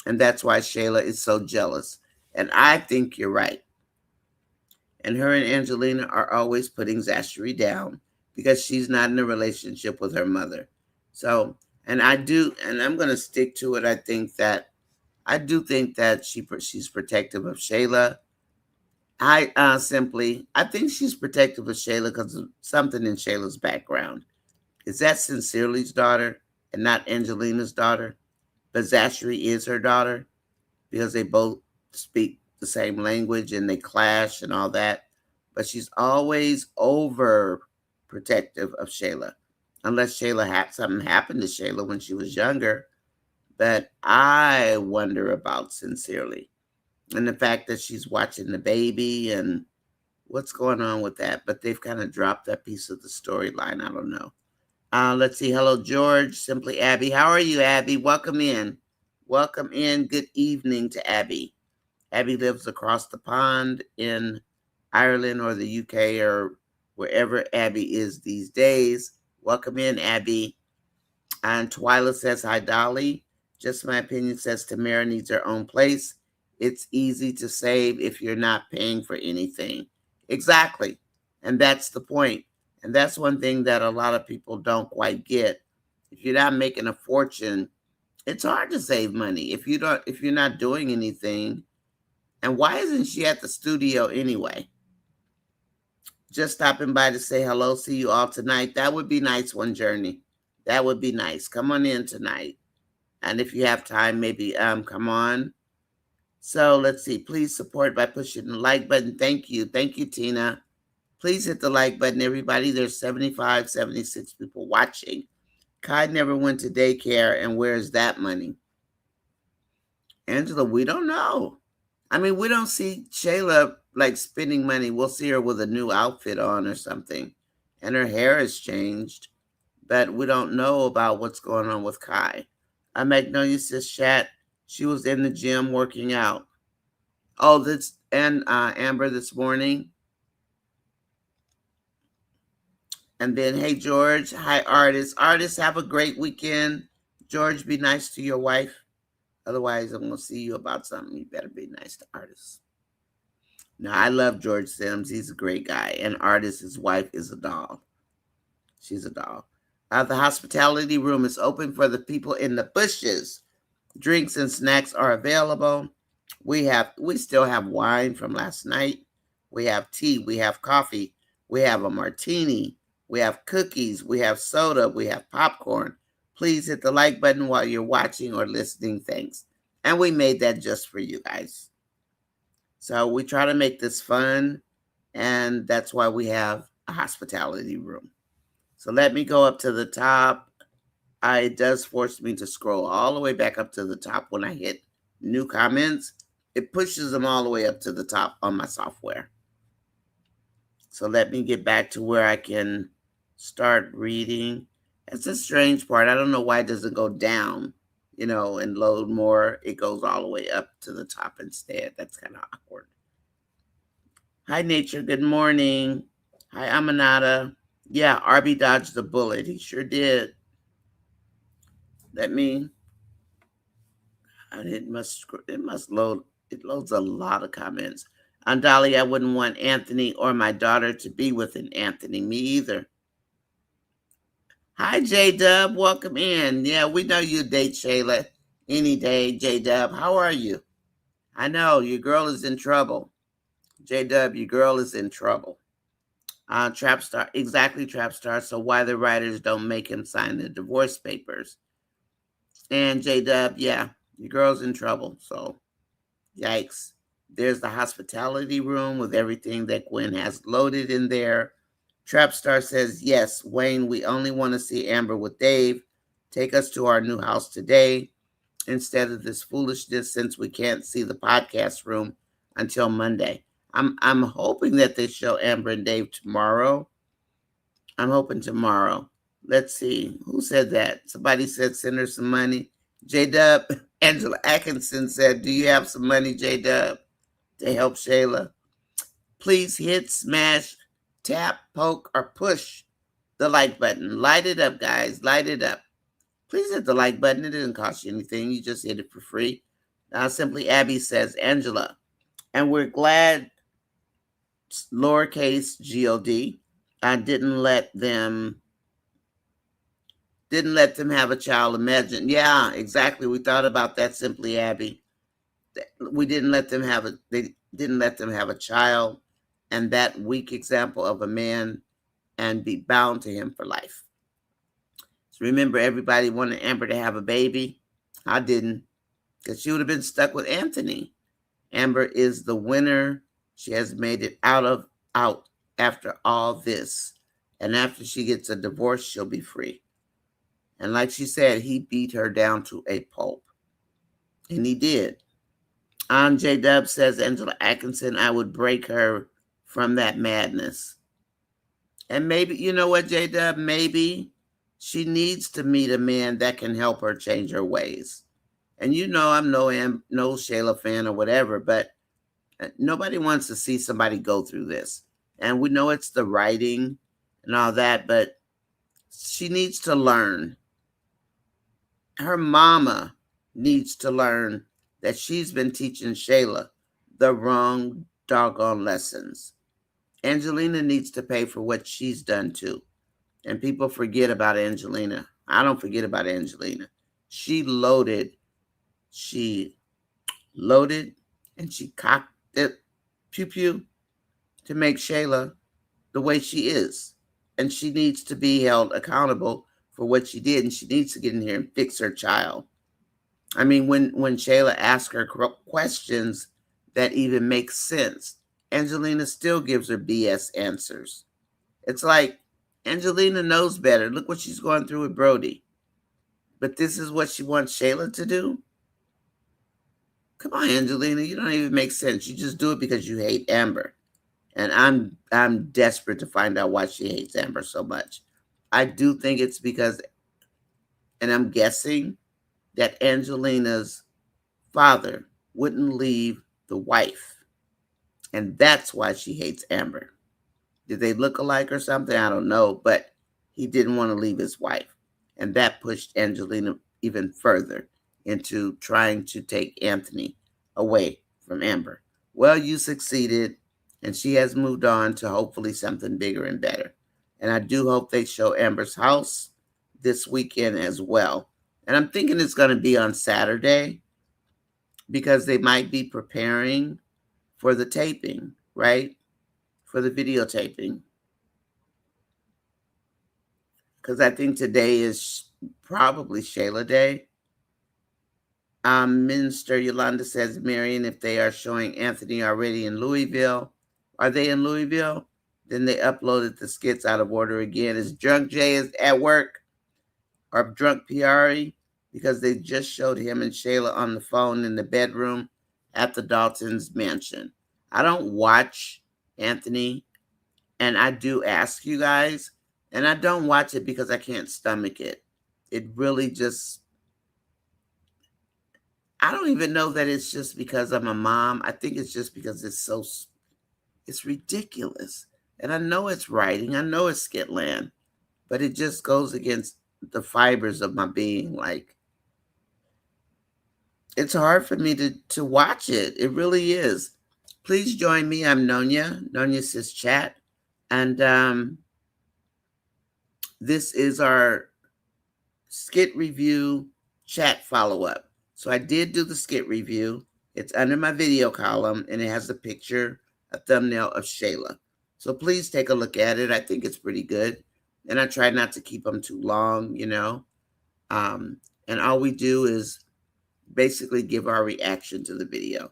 And that's why Shayla is so jealous. And I think you're right. And her and Angelina are always putting Zachary down, because she's not in a relationship with her mother. So, and I'm going to stick to it. I do think that she's protective of Shayla. I think she's protective of Shayla because of something in Shayla's background. Is that Sincerely's daughter and not Angelina's daughter? But Zachary is her daughter, because they both speak the same language and they clash and all that. But she's always over protective of Shayla, unless Shayla had something happened to Shayla when she was younger. But I wonder about Sincerely, and the fact that she's watching the baby and what's going on with that. But they've kind of dropped that piece of the storyline. I don't know. Let's see. Hello, George. Simply Abby. How are you, Abby? Welcome in. Welcome in. Good evening to Abby. Abby lives across the pond in Ireland or the UK or wherever Abby is these days. Welcome in, Abby. And Twyla says, hi, Dolly. Just my opinion says Tamara needs her own place. It's easy to save if you're not paying for anything. Exactly. And that's the point. And that's one thing that a lot of people don't quite get. If you're not making a fortune, it's hard to save money if you're not doing anything. And why isn't she at the studio anyway? Just stopping by to say hello, see you all tonight. That would be nice, One Journey. That would be nice. Come on in tonight. And if you have time, maybe come on. So let's see. Please support by pushing the like button. Thank you. Thank you, Tina. Please hit the like button, everybody. There's 75, 76 people watching. Kai never went to daycare, and where's that money? Angela, we don't know. I mean, we don't see Shayla like spending money. We'll see her with a new outfit on or something, and her hair has changed, but we don't know about what's going on with Kai. NonyasisChat, she was in the gym working out. Oh, that's and Amber this morning. And then, hey, George. Hi, artists. Artists, have a great weekend. George, be nice to your wife. Otherwise, I'm going to see you about something. You better be nice to artists. Now, I love George Sims. He's a great guy. And artist, his wife is a doll. She's a doll. The hospitality room is open for the people in the bushes. Drinks and snacks are available. We still have wine from last night. We have tea. We have coffee. We have a martini. We have cookies. We have soda. We have popcorn. Please hit the like button while you're watching or listening. Thanks. And we made that just for you guys. So we try to make this fun, and that's why we have a hospitality room. So let me go up to the top. It does force me to scroll all the way back up to the top when I hit new comments. It pushes them all the way up to the top on my software. So let me get back to where I can start reading. It's a strange part. I don't know why it doesn't go down, and load more. It goes all the way up to the top instead. That's kind of awkward. Hi, Nature. Good morning. Hi, Aminata. Yeah, Arby dodged the bullet. He sure did. It must load. It loads a lot of comments. On Dolly, I wouldn't want Anthony or my daughter to be with an Anthony. Me either. Hi, J-Dub. Welcome in. Yeah, we know you date Shayla any day, J-Dub. How are you? I know, your girl is in trouble. J-Dub, your girl is in trouble. Trap Star. Exactly, Trap Star. So why the writers don't make him sign the divorce papers. And J-Dub, yeah, Your girl's in trouble. So, yikes. There's the hospitality room with everything that Gwen has loaded in there. Trapstar says, yes, Wayne, we only want to see Amber with Dave. Take us to our new house today instead of this foolishness since we can't see the podcast room until Monday. I'm hoping that they show Amber and Dave tomorrow. I'm hoping tomorrow. Let's see. Who said that? Somebody said send her some money. J-Dub, Angela Atkinson said, do you have some money, J-Dub, to help Shayla? Please hit, smash, tap, poke, or push the like button. Light it up, guys. Light it up. Please hit the like button. It doesn't cost you anything. You just hit it for free. Simply Abby says, Angela. And we're glad lowercase God didn't let them have a child. Imagine. Yeah, exactly. We thought about that, Simply Abby. They didn't let them have a child, and that weak example of a man, and be bound to him for life. So remember, everybody wanted Amber to have a baby. I didn't, because she would have been stuck with Anthony. Amber is the winner. She has made it out after all this. And after she gets a divorce, she'll be free. And like she said, he beat her down to a pulp. And he did. J. Dub says, Angela Atkinson, I would break her from that madness. And maybe, you know what, J. Dub, maybe she needs to meet a man that can help her change her ways. And you know I'm no Shayla fan or whatever, but nobody wants to see somebody go through this. And we know it's the writing and all that, but she needs to learn. Her mama needs to learn that she's been teaching Shayla the wrong doggone lessons. Angelina needs to pay for what she's done too. And people forget about Angelina. I don't forget about Angelina. She loaded and she cocked it, pew pew, to make Shayla the way she is. And she needs to be held accountable for what she did. And she needs to get in here and fix her child. I mean, when Shayla asks her questions that even make sense, Angelina still gives her BS answers. It's like Angelina knows better. Look what she's going through with Brody. But this is what she wants Shayla to do? Come on, Angelina, you don't even make sense. You just do it because you hate Amber. And I'm desperate to find out why she hates Amber so much. I do think it's because, and I'm guessing, that Angelina's father wouldn't leave the wife. And that's why she hates Amber. Did they look alike or something? I don't know. But he didn't want to leave his wife. And that pushed Angelina even further into trying to take Anthony away from Amber. Well, you succeeded. And she has moved on to hopefully something bigger and better. And I do hope they show Amber's house this weekend as well. And I'm thinking it's going to be on Saturday because they might be preparing for the taping, right? For the videotaping. Because I think today is probably Shayla Day. Minister Yolanda says, Marion, if they are showing Anthony already in Louisville, are they in Louisville? Then they uploaded the skits out of order again. Is Drunk Jay is at work? Or Drunk Piari? Because they just showed him and Shayla on the phone in the bedroom at the Daltons mansion. I don't watch Anthony, and I do ask you guys, and I don't watch it because I can't stomach it. It really just, I don't even know that it's just because I'm a mom. I think it's just because it's ridiculous. And I know it's writing. I know it's Skitland. But it just goes against the fibers of my being. Like, it's hard for me to watch it. It really is. Please join me. I'm NonyasisChat. And this is our skit review chat follow-up. So I did do the skit review. It's under my video column, and it has a picture, a thumbnail of Shayla. So please take a look at it. I think it's pretty good. And I try not to keep them too long, you know. And all we do is basically give our reaction to the video.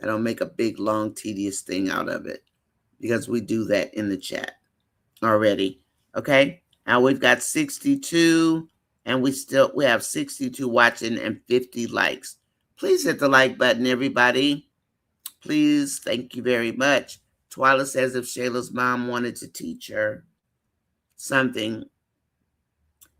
I don't make a big, long, tedious thing out of it because we do that in the chat already. Okay, now we've got 62 and we have 62 watching and 50 likes. Please hit the like button, everybody. Please, thank you very much. Twyla says if Shayla's mom wanted to teach her something,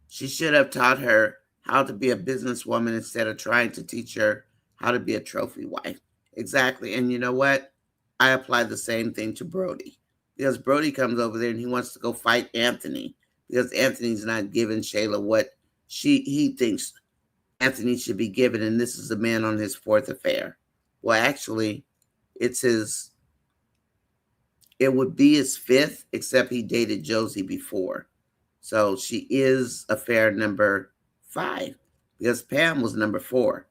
she should have taught her how to be a businesswoman instead of trying to teach her how to be a trophy wife. Exactly. And you know what? I apply the same thing to Brody, because Brody comes over there and he wants to go fight Anthony because Anthony's not giving Shayla what he thinks Anthony should be given. And this is a man on his fourth affair. Well, actually, it would be his fifth, except he dated Josie before. So she is affair number 5 because Pam was number 4.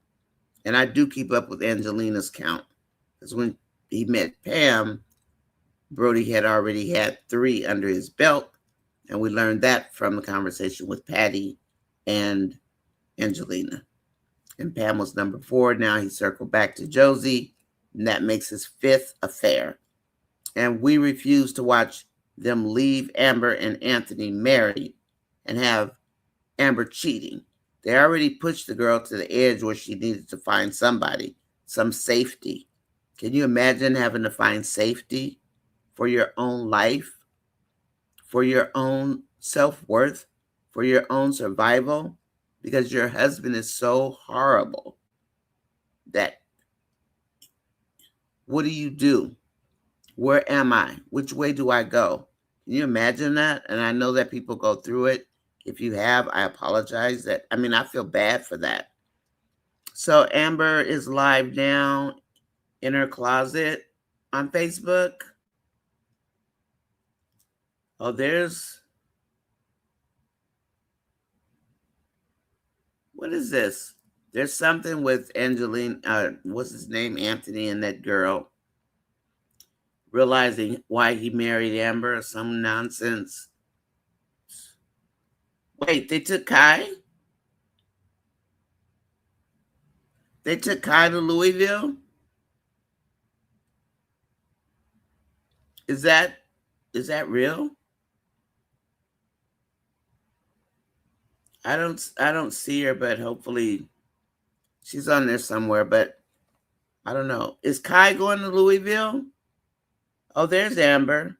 And I do keep up with Angelina's count because when he met Pam, Brody had already had 3 under his belt. And we learned that from the conversation with Patty and Angelina. And Pam was number 4. Now he circled back to Josie, and that makes his 5th affair. And we refuse to watch them leave Amber and Anthony married and have Amber cheating. They already pushed the girl to the edge where she needed to find somebody, some safety. Can you imagine having to find safety for your own life, for your own self-worth, for your own survival? Because your husband is so horrible that what do? Where am I? Which way do I go? Can you imagine that? And I know that people go through it. If you have, I apologize. I feel bad for that. So Amber is live now in her closet on Facebook. Oh, what is this? There's something with Angelina, what's his name? Anthony and that girl realizing why he married Amber or some nonsense. Wait, they took Kai? They took Kai to Louisville? Is that real? I don't see her, but hopefully she's on there somewhere, but I don't know. Is Kai going to Louisville? Oh, there's Amber.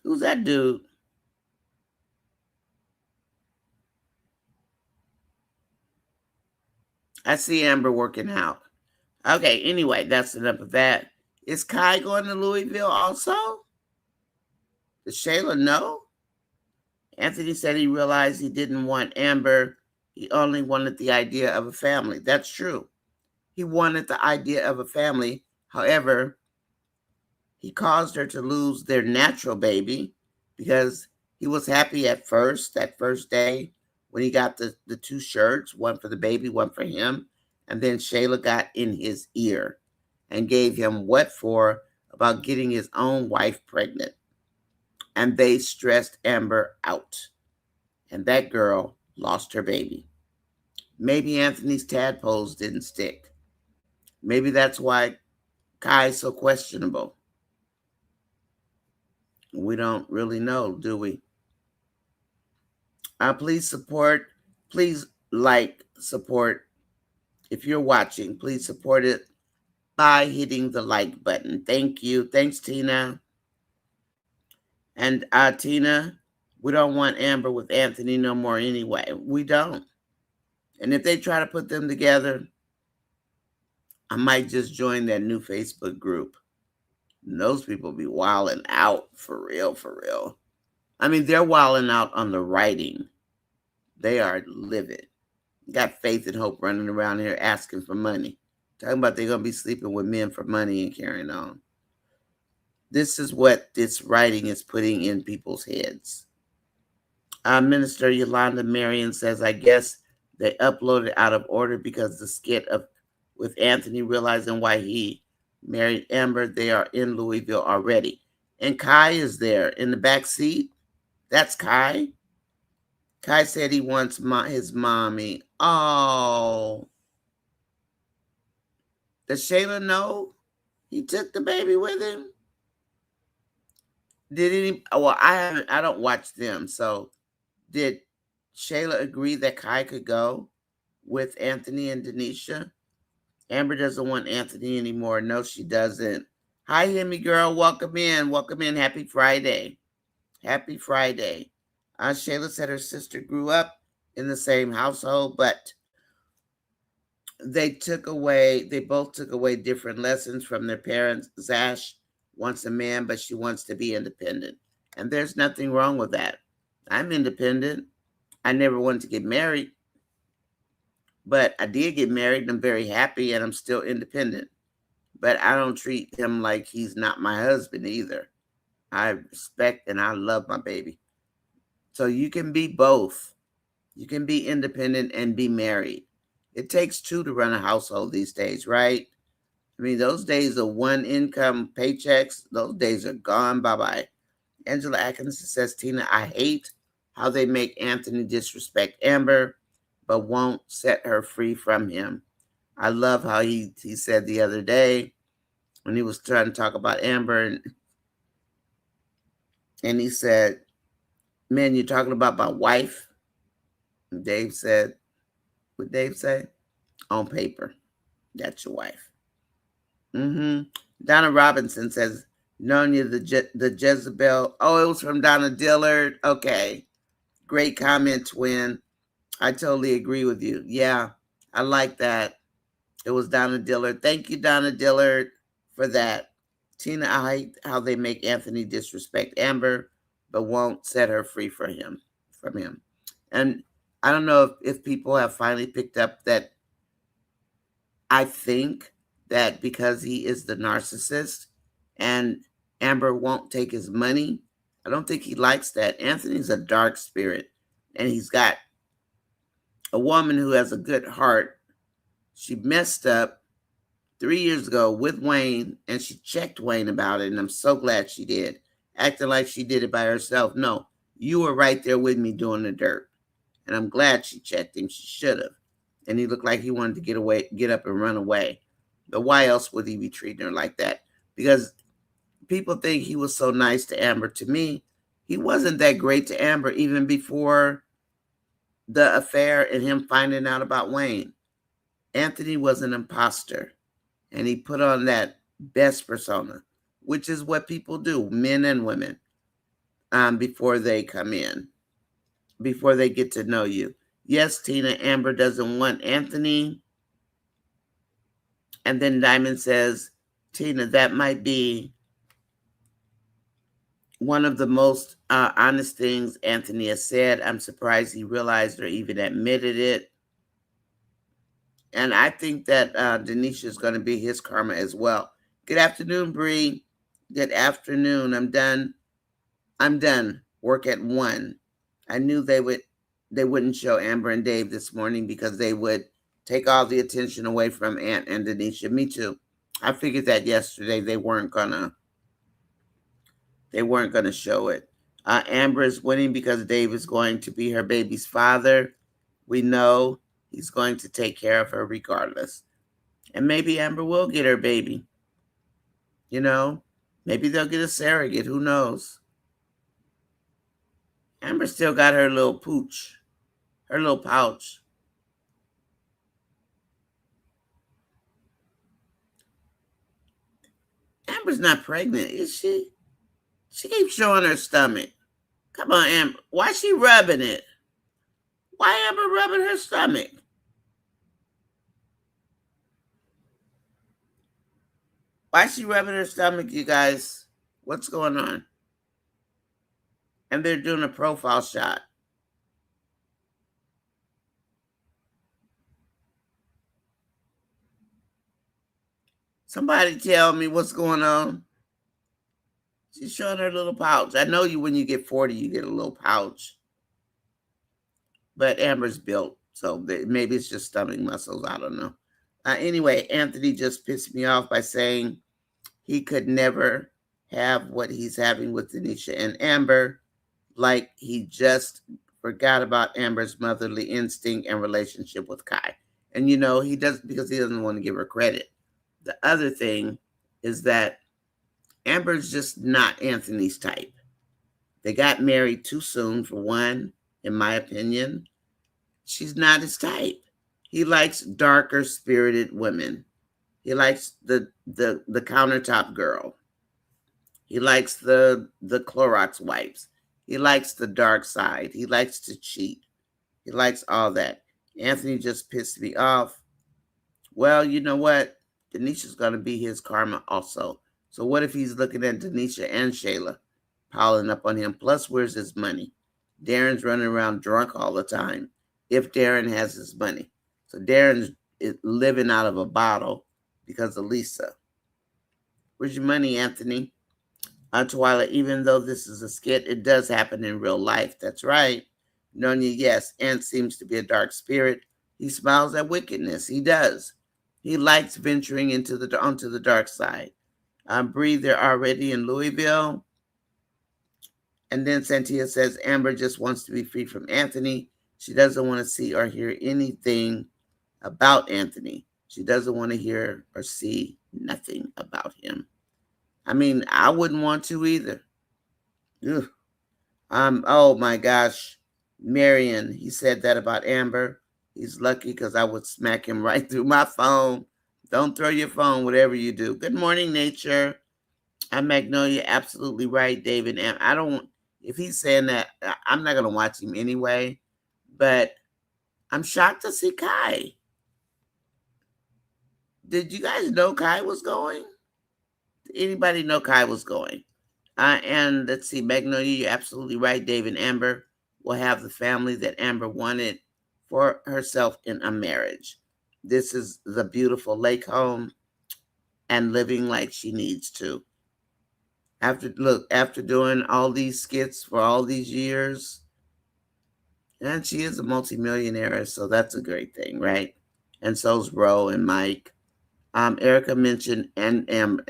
Who's that dude? I see Amber working out. Okay, anyway, that's enough of that. Is Kai going to Louisville also? Does Shayla know? Anthony said he realized he didn't want Amber. He only wanted the idea of a family. That's true. He wanted the idea of a family. However, he caused her to lose their natural baby because he was happy at first, that first day, when he got the 2 shirts, one for the baby, one for him. And then Shayla got in his ear and gave him what for about getting his own wife pregnant. And they stressed Amber out. And that girl lost her baby. Maybe Anthony's tadpoles didn't stick. Maybe that's why Kai's so questionable. We don't really know, do we? Please support. Please like, support. If you're watching, please support it by hitting the like button. Thank you. Thanks, Tina. And Tina, we don't want Amber with Anthony no more anyway. We don't. And if they try to put them together, I might just join that new Facebook group. And those people be wilding out for real, for real. I mean, they're wilding out on the writing. They are livid. Got Faith and Hope running around here asking for money. Talking about they're going to be sleeping with men for money and carrying on. This is what this writing is putting in people's heads. Minister Yolanda Marion says, I guess they uploaded out of order because the skit with Anthony realizing why he married Amber, they are in Louisville already. And Kai is there in the back seat. That's Kai. Kai said he wants his mommy. Oh. Does Shayla know he took the baby with him? Did any? Well, I don't watch them. So, did Shayla agree that Kai could go with Anthony and Denisha? Amber doesn't want Anthony anymore. No, she doesn't. Hi, Hemi girl. Welcome in. Welcome in. Happy Friday. Happy Friday. Shayla said her sister grew up in the same household, but they both took away different lessons from their parents. Zash wants a man, but she wants to be independent. And there's nothing wrong with that. I'm independent. I never wanted to get married, but I did get married and I'm very happy and I'm still independent. But I don't treat him like he's not my husband either. I respect and I love my baby. So you can be both. You can be independent and be married. It takes two to run a household these days, right? I mean, those days of one income paychecks, those days are gone. Bye-bye. Angela Atkinson says, Tina, I hate how they make Anthony disrespect Amber, but won't set her free from him. I love how he said the other day when he was trying to talk about Amber, and he said, man, you're talking about my wife? And Dave said, what Dave say? On paper, that's your wife. Donna Robinson says, Nonya, the Jezebel. Oh, it was from Donna Dillard. Okay. Great comment, twin. I totally agree with you. Yeah, I like that. It was Donna Dillard. Thank you, Donna Dillard, for that. Tina, I hate how they make Anthony disrespect Amber, but won't set her free from him. And I don't know if people have finally picked up that I think that because he is the narcissist and Amber won't take his money, I don't think he likes that. Anthony's a dark spirit, and he's got a woman who has a good heart. She messed up 3 years ago with Wayne, and she checked Wayne about it, and I'm so glad she did. Acting like she did it by herself. No, you were right there with me doing the dirt. And I'm glad she checked him. She should have. And he looked like he wanted to get up and run away. But why else would he be treating her like that? Because people think he was so nice to Amber. To me, he wasn't that great to Amber even before the affair and him finding out about Wayne. Anthony was an imposter, and he put on that best persona, which is what people do, men and women, before they come in, before they get to know you. Yes, Tina, Amber doesn't want Anthony. And then Diamond says, Tina, that might be one of the most honest things Anthony has said. I'm surprised he realized or even admitted it. And I think that Denisha is going to be his karma as well. Good afternoon, Bree. Good afternoon. I'm done. Work at 1. I knew they wouldn't show Amber and Dave this morning because they would take all the attention away from Aunt and Denisha. Me too. I figured that yesterday they weren't gonna show it. Amber is winning because Dave is going to be her baby's father. We know he's going to take care of her regardless. And maybe Amber will get her baby. You know, maybe they'll get a surrogate. Who knows? Amber still got her little pooch, her little pouch. Amber's not pregnant, is she? She keeps showing her stomach. Come on, Amber. Why is she rubbing it? Why Amber rubbing her stomach? Why is she rubbing her stomach, you guys? What's going on? And they're doing a profile shot. Somebody tell me what's going on. She's showing her little pouch. I know you when you get 40, you get a little pouch. But Amber's built, so maybe it's just stomach muscles. I don't know. Anyway, Anthony just pissed me off by saying he could never have what he's having with Denisha and Amber. Like he just forgot about Amber's motherly instinct and relationship with Kai. And he does, because he doesn't want to give her credit. The other thing is that Amber's just not Anthony's type. They got married too soon, for one, in my opinion. She's not his type. He likes darker spirited women. He likes the countertop girl. He likes the Clorox wipes. He likes the dark side. He likes to cheat. He likes all that. Anthony just pissed me off. Well, you know what? Denisha's going to be his karma also. So what if he's looking at Denisha and Shayla piling up on him? Plus, where's his money? Darren's running around drunk all the time, if Darren has his money. So Darren's living out of a bottle because of Lisa. Where's your money, Anthony? Twilight, even though this is a skit, it does happen in real life. That's right. Nonya, yes, Ant seems to be a dark spirit. He smiles at wickedness. He does. He likes venturing onto the dark side. Bree, they're already in Louisville. And then Santia says Amber just wants to be free from Anthony. She doesn't want to see or hear anything about Anthony. She doesn't want to hear or see nothing about him. I mean, I wouldn't want to either. Ugh. Oh my gosh. Marion, he said that about Amber. He's lucky because I would smack him right through my phone. Don't throw your phone, whatever you do. Good morning, nature. I'm Magnolia, absolutely right, David. And I don't, if he's saying that, I'm not going to watch him anyway. But I'm shocked to see Kai. Did you guys know Kai was going? Did anybody know Kai was going? And let's see, Magnolia, you're absolutely right. David and Amber will have the family that Amber wanted for herself in a marriage. This is the beautiful lake home and living like she needs to. After doing all these skits for all these years, and she is a multimillionaire, so that's a great thing, right? And so's Ro and Mike. Erica mentioned Erica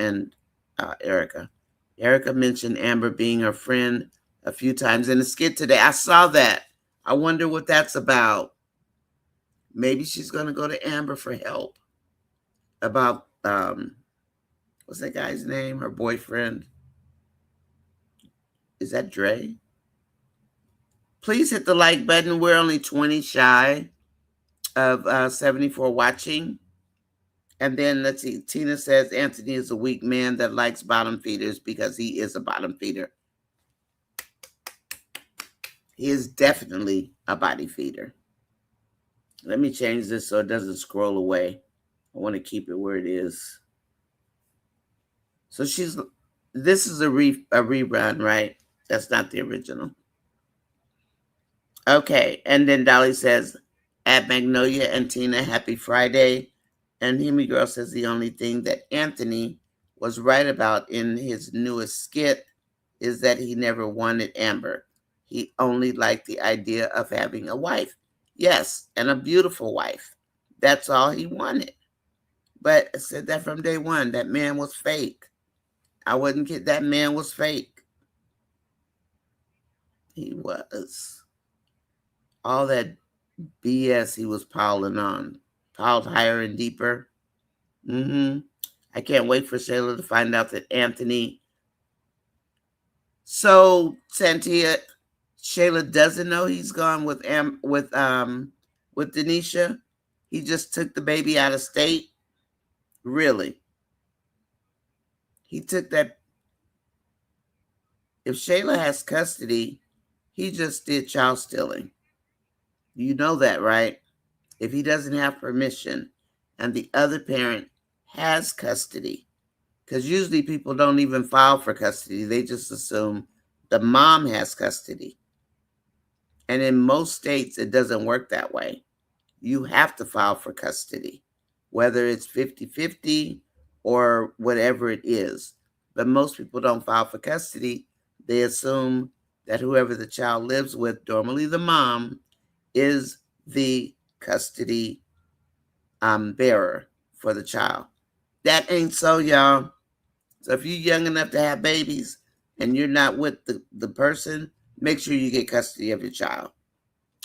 mentioned Amber being her friend a few times in the skit today. I saw that. I wonder what that's about. Maybe she's going to go to Amber for help about, what's that guy's name? Her boyfriend. Is that Dre? Please hit the like button. We're only 20 shy of 74 watching. And then let's see. Tina says Anthony is a weak man that likes bottom feeders because he is a bottom feeder. He is definitely a body feeder. Let me change this so it doesn't scroll away. I want to keep it where it is. So this is a rerun, right? That's not the original. Okay, and then Dolly says, at Magnolia and Tina, happy Friday. And Hemi Girl says the only thing that Anthony was right about in his newest skit is that he never wanted Amber. He only liked the idea of having a wife. Yes, and a beautiful wife. That's all he wanted. But I said that from day one. That man was fake. I wouldn't kid. That man was fake. He was. All that BS he was piling on. Piled higher and deeper. I can't wait for Shayla to find out that Anthony. So, Santia, Shayla doesn't know he's gone with Denisha. He just took the baby out of state. Really? He took that. If Shayla has custody, he just did child stealing. You know that, right? If he doesn't have permission and the other parent has custody, because usually people don't even file for custody. They just assume the mom has custody. And in most states, it doesn't work that way. You have to file for custody, whether it's 50-50 or whatever it is. But most people don't file for custody. They assume that whoever the child lives with, normally the mom, is the custody bearer for the child. That ain't so, y'all. So if you're young enough to have babies and you're not with the person, make sure you get custody of your child.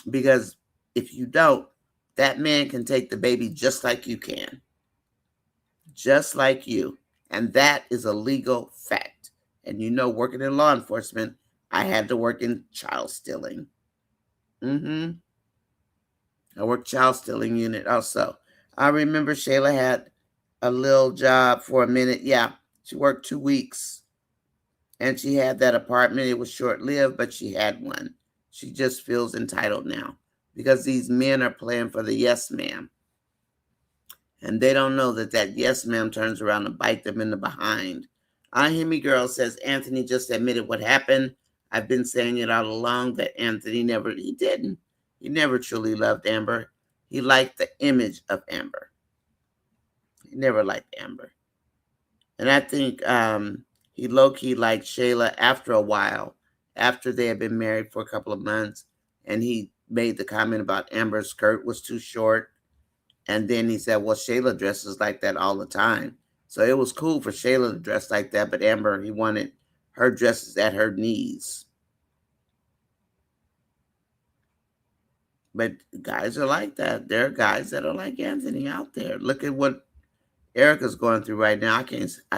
Because if you don't, that man can take the baby just like you can. Just like you. And that is a legal fact. And working in law enforcement, I had to work in child stealing. I worked child stealing unit also. I remember Shayla had a little job for a minute. Yeah, she worked 2 weeks. And she had that apartment. It was short-lived, but she had one. She just feels entitled now because these men are playing for the yes ma'am. And they don't know that yes ma'am turns around and bite them in the behind. Hemi Girl says, Anthony just admitted what happened. I've been saying it all along that Anthony he didn't. He never truly loved Amber. He liked the image of Amber. He never liked Amber. And I think he low-key liked Shayla after a while, after they had been married for a couple of months. And he made the comment about Amber's skirt was too short. And then he said, well, Shayla dresses like that all the time. So it was cool for Shayla to dress like that, but Amber, he wanted her dresses at her knees. But guys are like that. There are guys that are like Anthony out there. Look at what Erica's going through right now. I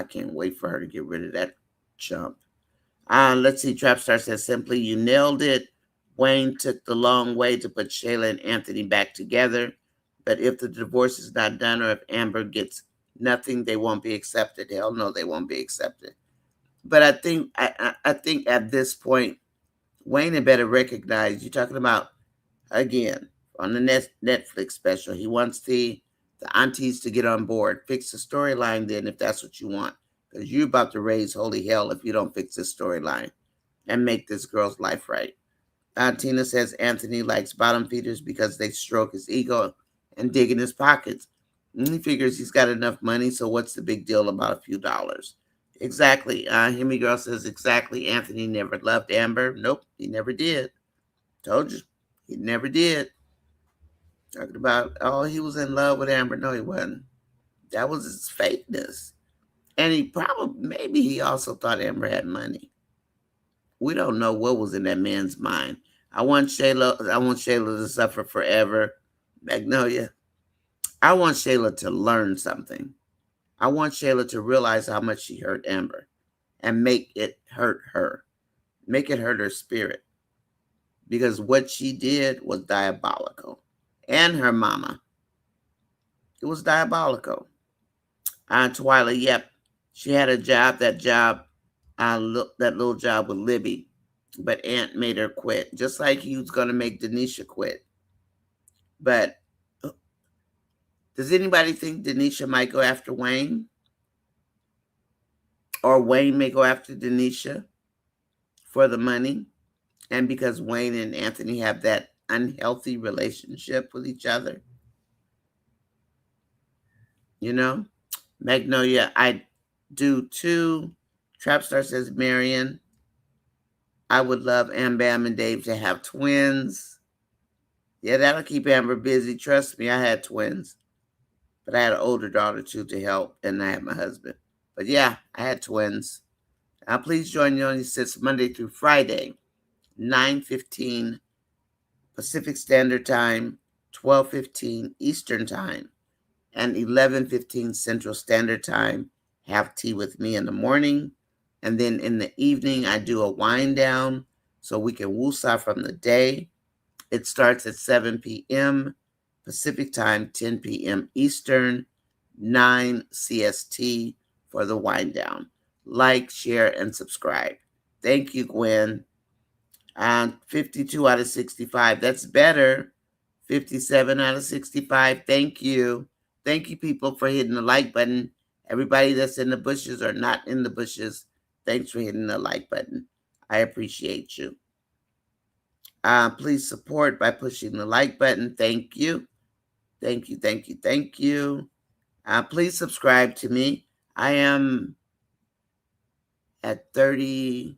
can't wait for her to get rid of that chump. Let's see. Trapstar says, simply, you nailed it. Wayne took the long way to put Shayla and Anthony back together. But if the divorce is not done or if Amber gets nothing, they won't be accepted. Hell no, they won't be accepted. But I think at this point, Wayne had better recognize, you're talking about, again, on the Netflix special, he wants the aunties to get on board. Fix the storyline then if that's what you want. Because you're about to raise holy hell if you don't fix this storyline and make this girl's life right. Tina says Anthony likes bottom feeders because they stroke his ego and dig in his pockets. And he figures he's got enough money, so what's the big deal about a few dollars? Exactly. Hemi Girl says exactly. Anthony never loved Amber. Nope, he never did. Told you, he never did. Talking about, oh, he was in love with Amber. No, he wasn't. That was his fakeness. And maybe he also thought Amber had money. We don't know what was in that man's mind. I want Shayla to suffer forever. Magnolia. I want Shayla to learn something. I want Shayla to realize how much she hurt Amber and make it hurt her. Make it hurt her spirit. Because what she did was diabolical. And her mama. It was diabolical. Twyla, yep. She had a job, that little job with Libby. But Aunt made her quit. Just like he was going to make Denisha quit. But does anybody think Denisha might go after Wayne? Or Wayne may go after Denisha for the money? And because Wayne and Anthony have that unhealthy relationship with each other? Magnolia, I do too. Trapstar says, Marion, I would love Bam and Dave to have twins. Yeah, that'll keep Amber busy. Trust me, I had twins. But I had an older daughter too to help, and I had my husband. But yeah, I had twins. Please join NonyasisChat Monday through Friday, 9:15 Pacific Standard Time, 12:15 Eastern Time, and 11:15 Central Standard Time. Have tea with me in the morning. And then in the evening, I do a wind down so we can woosah from the day. It starts at 7 p.m. Pacific Time, 10 p.m. Eastern, 9 CST for the wind down. Like, share, and subscribe. Thank you, Gwen. 52 out of 65. That's better. 57 out of 65. Thank you. Thank you, people, for hitting the like button. Everybody that's in the bushes or not in the bushes, thanks for hitting the like button. I appreciate you. Please support by pushing the like button. Thank you. Thank you, thank you, thank you. Please subscribe to me. I am at 30,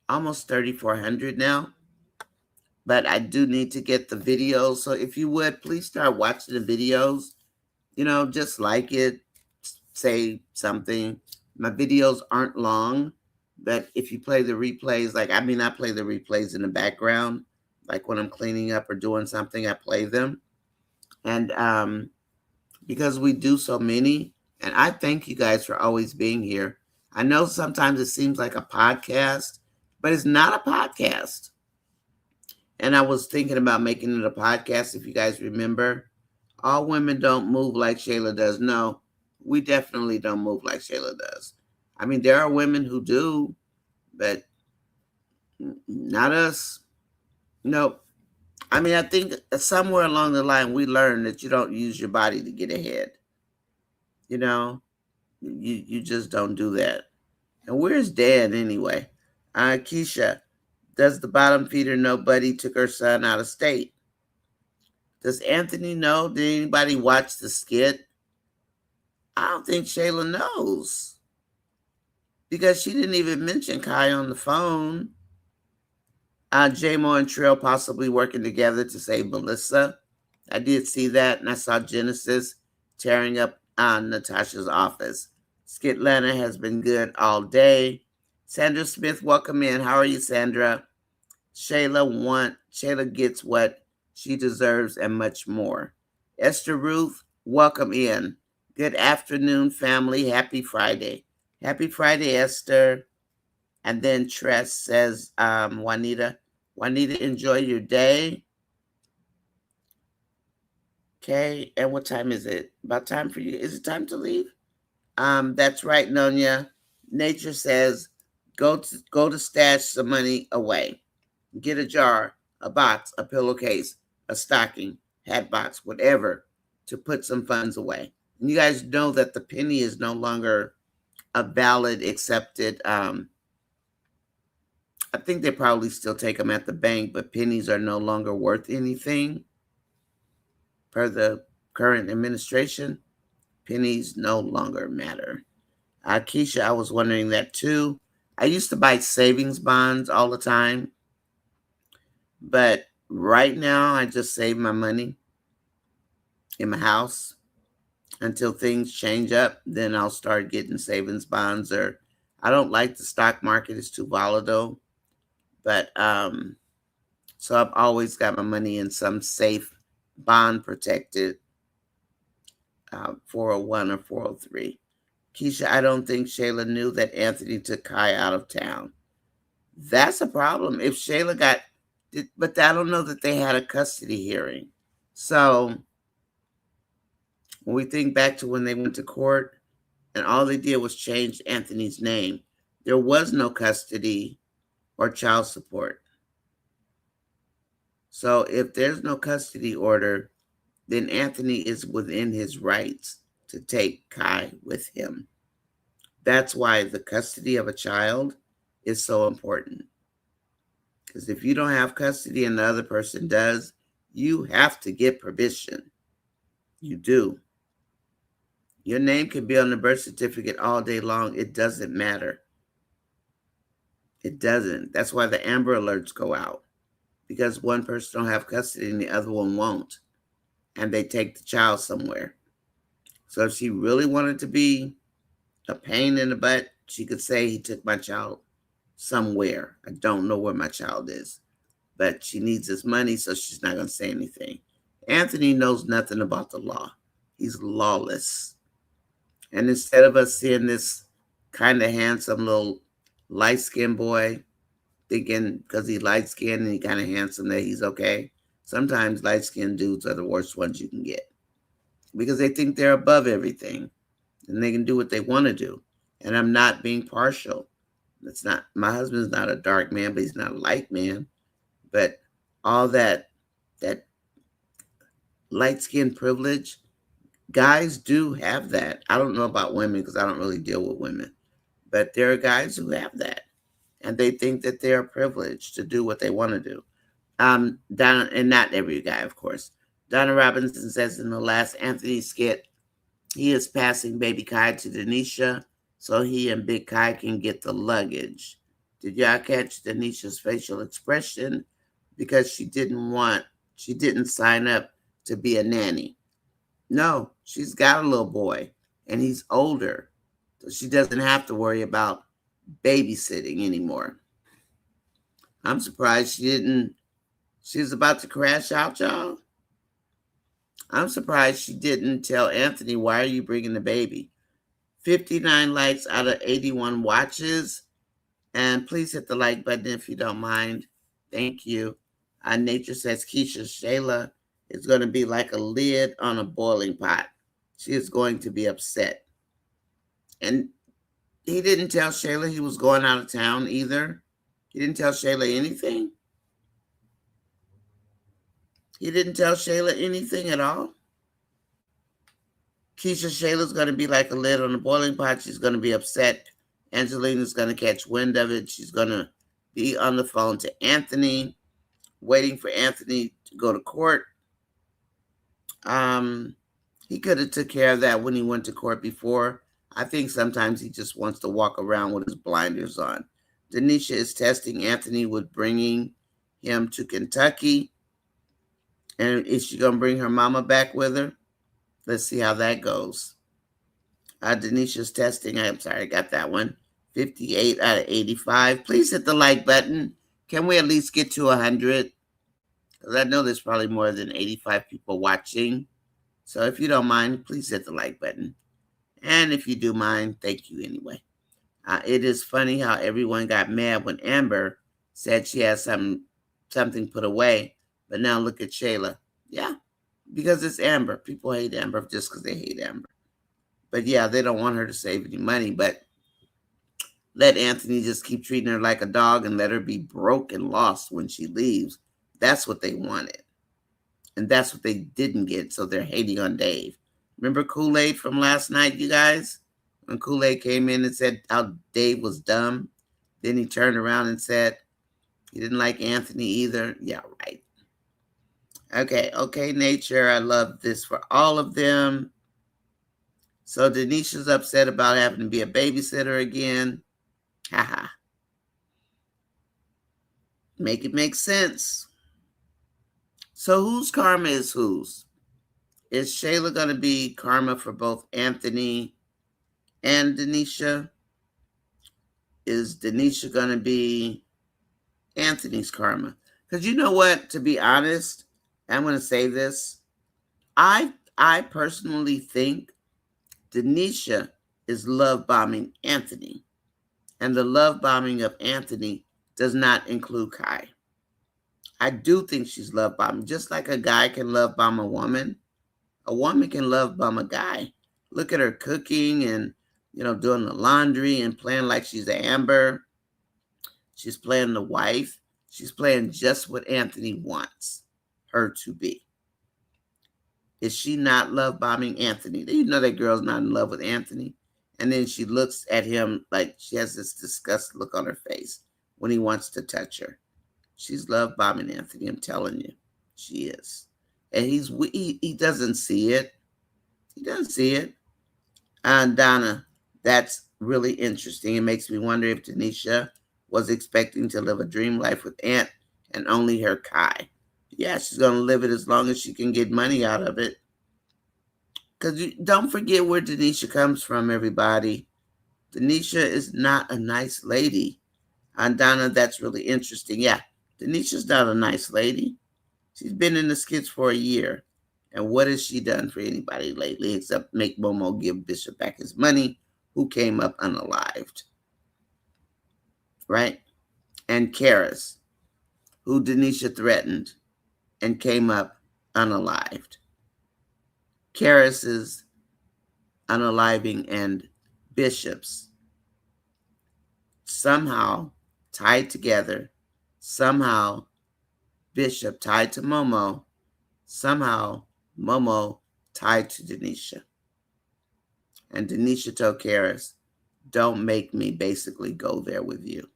almost 3,400 now. But I do need to get the videos. So if you would, please start watching the videos. Just like it, say something. My videos aren't long, but if you play the replays, I play the replays in the background, Like when I'm cleaning up or doing something, I play them. And because we do so many, and I thank you guys for always being here. I know sometimes it seems like a podcast, but it's not a podcast. And I was thinking about making it a podcast, if you guys remember. All women don't move like Shayla does. No, we definitely don't move like Shayla does. I mean, there are women who do, but not us. Nope. I mean, I think somewhere along the line we learned that you don't use your body to get ahead. You know, you just don't do that. And where's Dad anyway? Keisha, does the bottom feeder know Buddy took her son out of state? Does Anthony know? Did anybody watch the skit? I don't think Shayla knows because she didn't even mention Kai on the phone. J-Mo and Trill possibly working together to save Melissa. I did see that, and I saw Genesis tearing up Natasha's office. Skitlana has been good all day. Sandra Smith, welcome in. How are you, Sandra? Shayla gets what she deserves and much more. Esther Ruth, welcome in. Good afternoon, family. Happy Friday. Happy Friday, Esther. And then Tress says, Juanita, enjoy your day. Okay, and what time is it? About time for you? Is it time to leave? That's right, Nonya. Nature says, go to stash some money away. Get a jar, a box, a pillowcase, a stocking, hat box, whatever, to put some funds away. And you guys know that the penny is no longer a valid, accepted. I think they probably still take them at the bank, but pennies are no longer worth anything per the current administration. Pennies no longer matter. Keisha, I was wondering that too. I used to buy savings bonds all the time, but right now I just save my money in my house until things change up. Then I'll start getting savings bonds. Or I don't like the stock market; it's too volatile. But so I've always got my money in some safe, bond protected 401 or 403. Keisha, I don't think Shayla knew that Anthony took Kai out of town. That's a problem. If Shayla but I don't know that they had a custody hearing. So when we think back to when they went to court and all they did was change Anthony's name, there was no custody or child support. So if there's no custody order, then Anthony is within his rights to take Kai with him. That's why the custody of a child is so important. Because if you don't have custody and the other person does, you have to get permission. You do. Your name can be on the birth certificate all day long. It doesn't matter. It doesn't. That's why the Amber Alerts go out. Because one person don't have custody and the other one won't. And they take the child somewhere. So if she really wanted to be a pain in the butt, she could say he took my child somewhere. I don't know where my child is. But she needs his money, so she's not going to say anything. Anthony knows nothing about the law. He's lawless. And instead of us seeing this kind of handsome little light-skinned boy, thinking because he's light-skinned and he kind of handsome that he's okay, sometimes light-skinned dudes are the worst ones you can get because they think they're above everything and they can do what they want to do. And I'm not being partial. It's not, my husband's not a dark man, but he's not a light man. But all that light skin privilege, guys do have that. I don't know about women because I don't really deal with women. But there are guys who have that. And they think that they are privileged to do what they want to do. Donna, and not every guy, of course. Donna Robinson says in the last Anthony skit, he is passing baby Kai to Denisha so he and Big Kai can get the luggage. Did y'all catch Denisha's facial expression? Because she didn't sign up to be a nanny. No, she's got a little boy and he's older. So she doesn't have to worry about babysitting anymore. I'm surprised she She's about to crash out, y'all. I'm surprised she didn't tell Anthony, why are you bringing the baby? 59 likes out of 81 watches. And please hit the like button if you don't mind. Thank you. Nature says Keisha Shayla is going to be like a lid on a boiling pot. She is going to be upset. And he didn't tell Shayla he was going out of town either. He didn't tell Shayla anything. He didn't tell Shayla anything at all. Keisha Shayla's going to be like a lid on a boiling pot. She's going to be upset. Angelina's going to catch wind of it. She's going to be on the phone to Anthony, waiting for Anthony to go to court. He could have took care of that when he went to court before. I think sometimes he just wants to walk around with his blinders on. Denisha is testing Anthony with bringing him to Kentucky. And is she going to bring her mama back with her? Let's see how that goes. Denisha's testing. I'm sorry, I got that one. 58 out of 85. Please hit the like button. Can we at least get to 100? Because I know there's probably more than 85 people watching. So if you don't mind, please hit the like button. And if you do mind, thank you anyway. It is funny how everyone got mad when Amber said she had something put away. But now look at Shayla. Yeah, because it's Amber. People hate Amber just because they hate Amber. But yeah, they don't want her to save any money. But let Anthony just keep treating her like a dog and let her be broke and lost when she leaves. That's what they wanted. And that's what they didn't get. So they're hating on Dave. Remember Kool-Aid from last night, you guys? When Kool-Aid came in and said how Dave was dumb. Then he turned around and said he didn't like Anthony either. Yeah, right. Okay, Nature. I love this for all of them. So Denisha's upset about having to be a babysitter again. Haha. Make it make sense. So whose karma is whose? Is Shayla going to be karma for both Anthony and Denisha? Is Denisha going to be Anthony's karma? Because you know what? To be honest, I'm going to say this. I personally think Denisha is love bombing Anthony. And the love bombing of Anthony does not include Kai. I do think she's love bombing. Just like a guy can love bomb a woman can love bomb a guy. Look at her cooking and, doing the laundry and playing like she's Amber. She's playing the wife. She's playing just what Anthony wants her to be. Is she not love bombing Anthony? You know that girl's not in love with Anthony. And then she looks at him like she has this disgusted look on her face when he wants to touch her. She's love bombing Anthony. I'm telling you, she is. And he doesn't see it. He doesn't see it. And Donna, that's really interesting. It makes me wonder if Denisha was expecting to live a dream life with Aunt and only her Kai. Yeah, she's going to live it as long as she can get money out of it. Because don't forget where Denisha comes from, everybody. Denisha is not a nice lady. And Donna, that's really interesting. Yeah, Denisha's not a nice lady. She's been in the skits for a year. And what has she done for anybody lately except make Momo give Bishop back his money, who came up unalived? Right? And Karis, who Denisha threatened and came up unalived. Karis's unaliving and Bishop's somehow tied together, somehow Bishop tied to Momo, somehow Momo tied to Denisha. And Denisha told Karis, don't make me basically go there with you.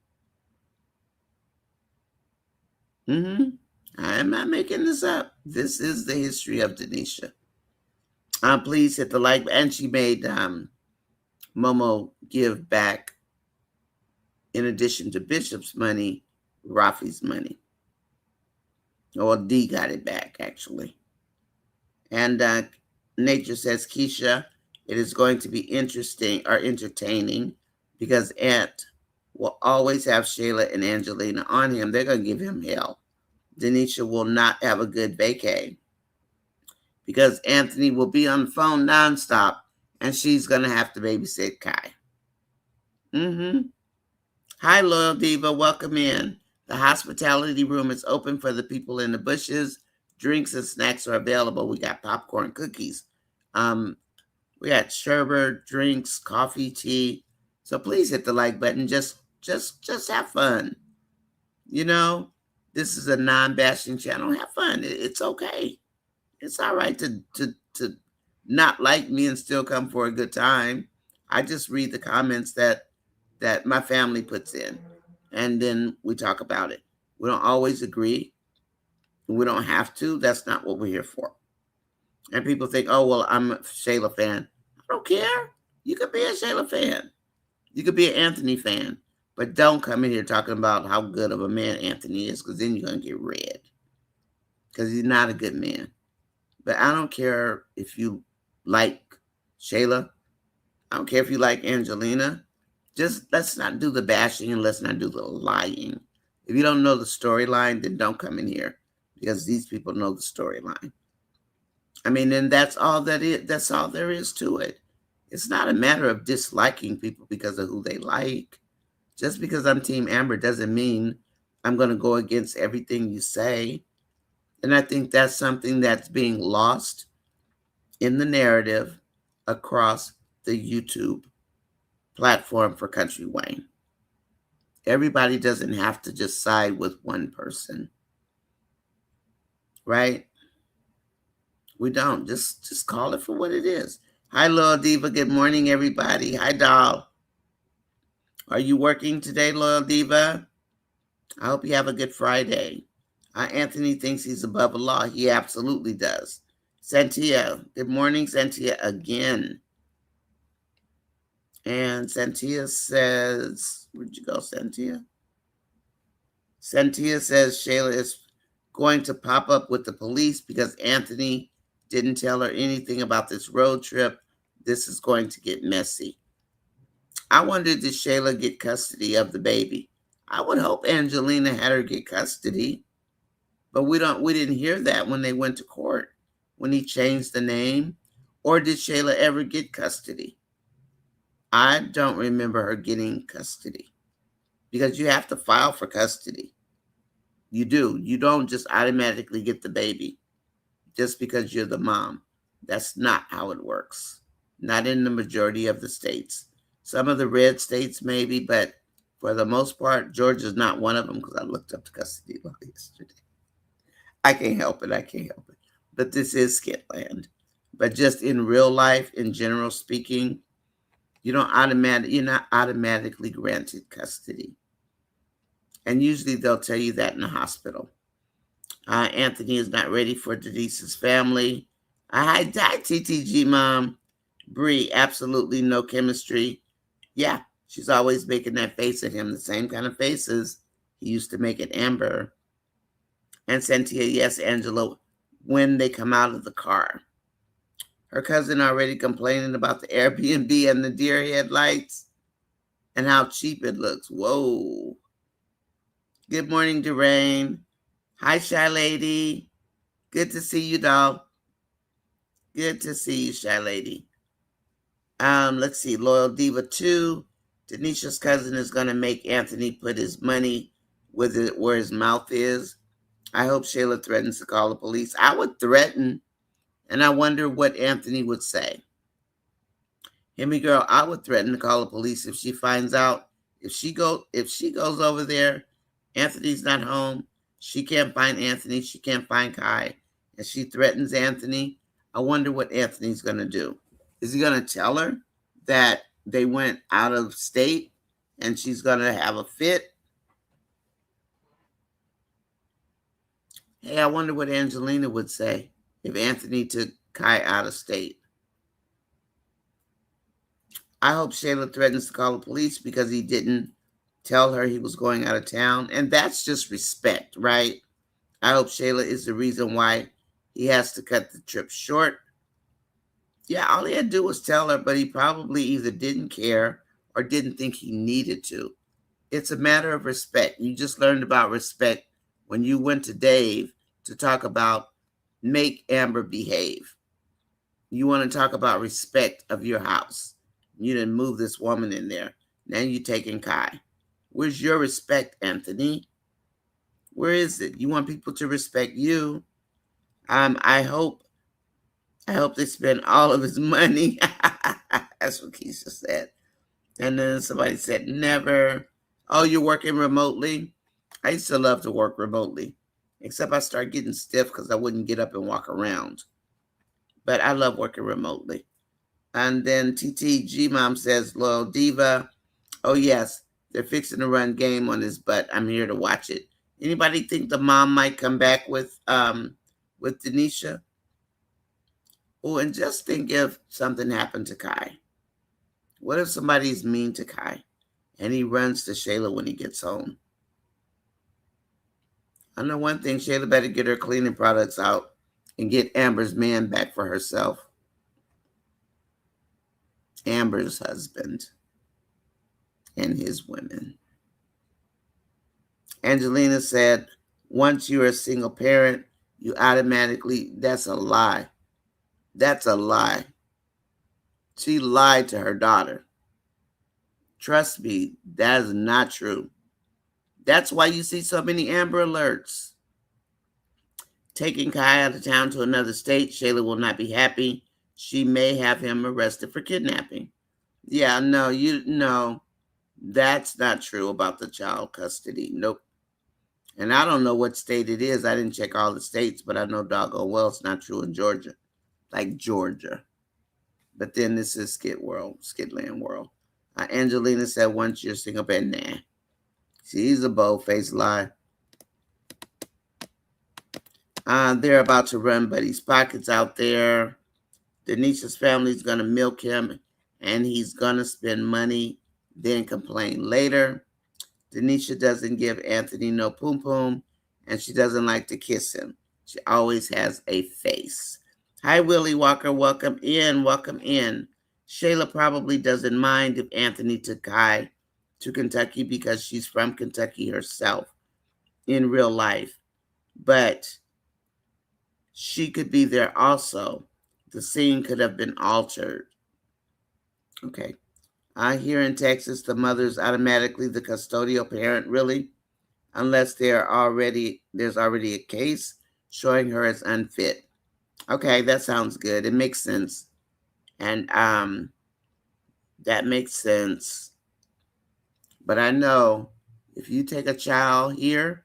I'm not making this up. This is the history of Denisha. Please hit the like. And she made Momo give back, in addition to Bishop's money, Rafi's money. Or D got it back, actually. And Nature says, Keisha, it is going to be interesting or entertaining because Aunt will always have Shayla and Angelina on him. They're going to give him hell. Denisha will not have a good vacay because Anthony will be on the phone nonstop and she's going to have to babysit Kai. Hi, Loyal Diva. Welcome in. The hospitality room is open for the people in the bushes. Drinks and snacks are available. We got popcorn, cookies. We got sherbet, drinks, coffee, tea. So please hit the like button. Just have fun. You know, this is a non-bashing channel. Have fun. It's okay. It's all right to not like me and still come for a good time. I just read the comments that my family puts in, and then we talk about it. We don't always agree. We don't have to. That's not what we're here for. And people think, oh, well, I'm a Shayla fan. I don't care. You could be a Shayla fan. You could be an Anthony fan. But don't come in here talking about how good of a man Anthony is, because then you're going to get red. Because he's not a good man. But I don't care if you like Shayla. I don't care if you like Angelina. Just let's not do the bashing and let's not do the lying. If you don't know the storyline, then don't come in here, because these people know the storyline. I mean, and that's all that is. That's all there is to it. It's not a matter of disliking people because of who they like. Just because I'm Team Amber doesn't mean I'm going to go against everything you say. And I think that's something that's being lost in the narrative across the YouTube platform for Country Wayne. Everybody doesn't have to just side with one person, right? We don't. Just call it for what it is. Hi, Loyal Diva. Good morning, everybody. Hi, doll. Are you working today, Loyal Diva? I hope you have a good Friday. Anthony thinks he's above the law. He absolutely does. Santia. Good morning, Santia, again. And Santia says, where'd you go, Santia? Santia says Shayla is going to pop up with the police because Anthony didn't tell her anything about this road trip. This is going to get messy. I wonder, did Shayla get custody of the baby? I would hope Angelina had her get custody, but we didn't hear that when they went to court, when he changed the name. Or did Shayla ever get custody? I don't remember her getting custody, because you have to file for custody. You do. You don't just automatically get the baby just because you're the mom. That's not how it works. Not in the majority of the states. Some of the red states maybe, but for the most part, Georgia's not one of them, because I looked up the custody law yesterday. I can't help it. But this is skit land. But just in real life, in general speaking, you're not automatically granted custody. And usually they'll tell you that in the hospital. Anthony is not ready for Denise's family. Hi, TTG mom. Bree, absolutely no chemistry. Yeah, she's always making that face at him, the same kind of faces he used to make at Amber. And Santia, yes, Angela, when they come out of the car. Her cousin already complaining about the Airbnb and the deer headlights and how cheap it looks. Whoa. Good morning, Derain. Hi, Shy Lady. Good to see you, doll. Good to see you, Shy Lady. Let's see. Loyal Diva 2. Denisha's cousin is going to make Anthony put his money where his mouth is. I hope Shayla threatens to call the police. I would threaten, and I wonder what Anthony would say. Himmy girl, I would threaten to call the police if she finds out. If she goes over there, Anthony's not home. She can't find Anthony. She can't find Kai. And she threatens Anthony. I wonder what Anthony's going to do. Is he going to tell her that they went out of state and she's going to have a fit? Hey, I wonder what Angelina would say if Anthony took Kai out of state. I hope Shayla threatens to call the police because he didn't tell her he was going out of town. And that's just respect, right? I hope Shayla is the reason why he has to cut the trip short. Yeah, all he had to do was tell her, but he probably either didn't care or didn't think he needed to. It's a matter of respect. You just learned about respect when you went to Dave to talk about make Amber behave. You want to talk about respect of your house. You didn't move this woman in there. Now you taking Kai. Where's your respect, Anthony? Where is it? You want people to respect you. I hope they spend all of his money. That's what Keisha said. And then somebody said, never. Oh, you're working remotely? I used to love to work remotely, except I started getting stiff because I wouldn't get up and walk around. But I love working remotely. And then TTG Mom says, Loyal Diva, oh yes, they're fixing to run game on his butt. I'm here to watch it. Anybody think the mom might come back with Denisha? Oh, and just think if something happened to Kai. What if somebody's mean to Kai and he runs to Shayla when he gets home? I know one thing, Shayla better get her cleaning products out and get Amber's man back for herself. Amber's husband and his women. Angelina said, once you're a single parent, you automatically, that's a lie. That's a lie. She lied to her daughter. Trust me, that is not true. That's why you see so many Amber alerts. Taking Kai out of town to another state, Shayla will not be happy. She may have him arrested for kidnapping. Yeah, no, that's not true about the child custody. Nope. And I don't know what state it is. I didn't check all the states, but I know doggone well it's not true in Georgia. Like Georgia. But then this is Skitland world. Angelina said, once you're single, but nah. She's a bold-faced lie. They're about to run Buddy's pockets out there. Denisha's family's going to milk him, and he's going to spend money, then complain later. Denisha doesn't give Anthony no poom-poom, and she doesn't like to kiss him. She always has a face. Hi, Willie Walker. Welcome in. Welcome in. Shayla probably doesn't mind if Anthony took Kai to Kentucky because she's from Kentucky herself in real life. But she could be there also. The scene could have been altered. Okay. Here in Texas, the mother's automatically the custodial parent, really, unless there's already a case showing her as unfit. Okay, that sounds good. It makes sense. And that makes sense. But I know if you take a child here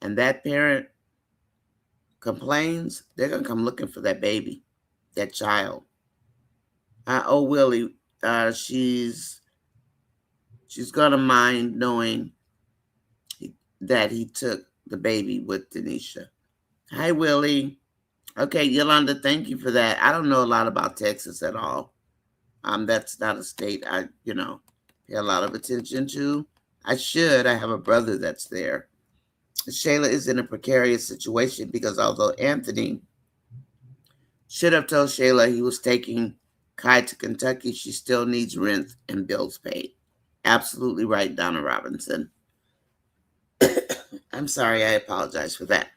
and that parent complains, they're going to come looking for that baby, that child. Oh, Willie, she's going to mind knowing that he took the baby with Denisha. Hi, Willie. Okay, Yolanda, thank you for that. I don't know a lot about Texas at all. That's not a state I, pay a lot of attention to. I should. I have a brother that's there. Shayla is in a precarious situation because although Anthony should have told Shayla he was taking Kai to Kentucky, she still needs rent and bills paid. Absolutely right, Donna Robinson. I'm sorry, I apologize for that.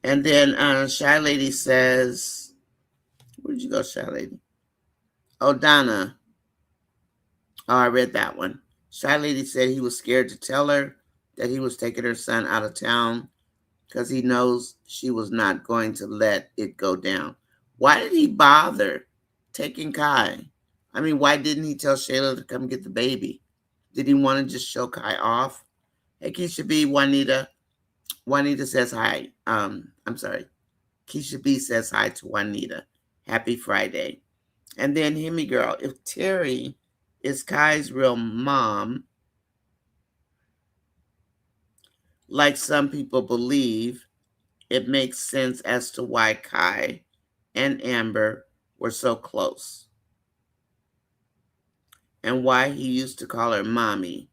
And then Shy Lady says, where'd you go, Shy Lady? Oh, Donna. Oh, I read that one. Shy Lady said he was scared to tell her that he was taking her son out of town because he knows she was not going to let it go down. Why did he bother taking Kai? I mean, why didn't he tell Shayla to come get the baby? Did he want to just show Kai off? Hey, Keisha B, Juanita. Juanita says hi. I'm sorry. Keisha B says hi to Juanita. Happy Friday. And then Hemi Girl, if Terry is Kai's real mom, like some people believe, it makes sense as to why Kai and Amber were so close and why he used to call her mommy,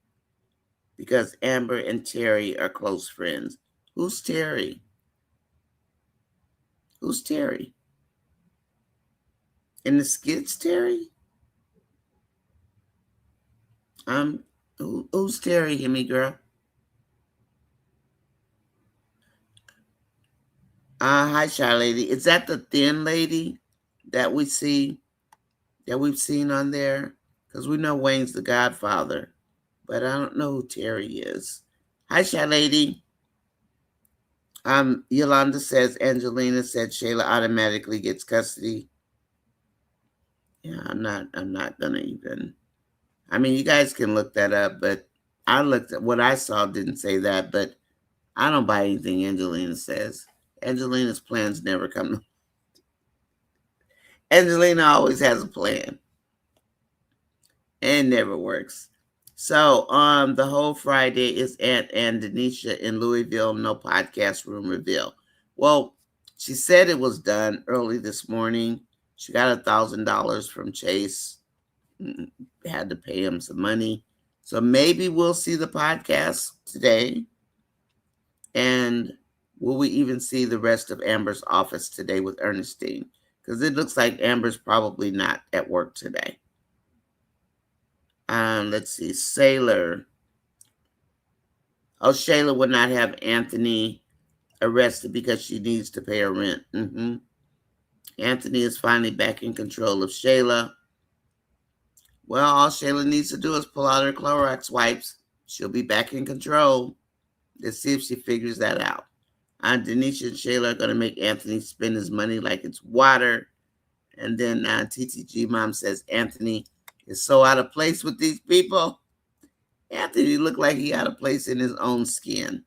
because Amber and Terry are close friends. Who's Terry? Who's Terry? In the skits, Terry? Who's Terry, Hemi Girl? Hi, Shy Lady. Is that the thin lady that we see, that we've seen on there? Because we know Wayne's the godfather, but I don't know who Terry is. Hi, Shy Lady. Yolanda says Angelina said Shayla automatically gets custody. Yeah, I'm not gonna even. I mean, you guys can look that up, but I looked at what I saw didn't say that, but I don't buy anything Angelina says. Angelina's plans never come. Angelina always has a plan and never works. So, the whole Friday is Aunt and Denisha in Louisville, no podcast room reveal. Well, she said it was done early this morning. She got $1,000 from Chase. Had to pay him some money. So maybe we'll see the podcast today. And will we even see the rest of Amber's office today with Ernestine? Because it looks like Amber's probably not at work today. Let's see, Sailor. Oh, Shayla would not have Anthony arrested because she needs to pay her rent. Anthony is finally back in control of Shayla. Well, all Shayla needs to do is pull out her Clorox wipes. She'll be back in control. Let's see if she figures that out. Denisha and Shayla are going to make Anthony spend his money like it's water. And then TTG Mom says Anthony is so out of place with these people. Anthony looked like he out of place in his own skin.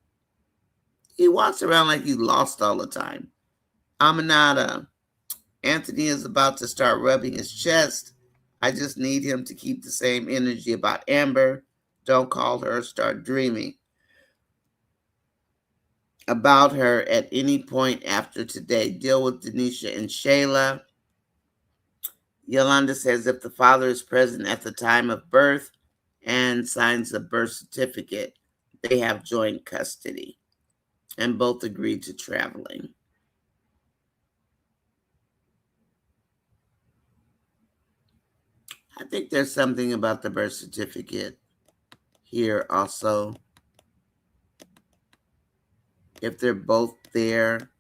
He walks around like he's lost all the time. Aminata. Anthony is about to start rubbing his chest. I just need him to keep the same energy about Amber. Don't call her, start dreaming about her at any point after today. Deal with Denisha and Shayla. Yolanda says if the father is present at the time of birth and signs the birth certificate, they have joint custody and both agreed to traveling. I think there's something about the birth certificate here also. If they're both there.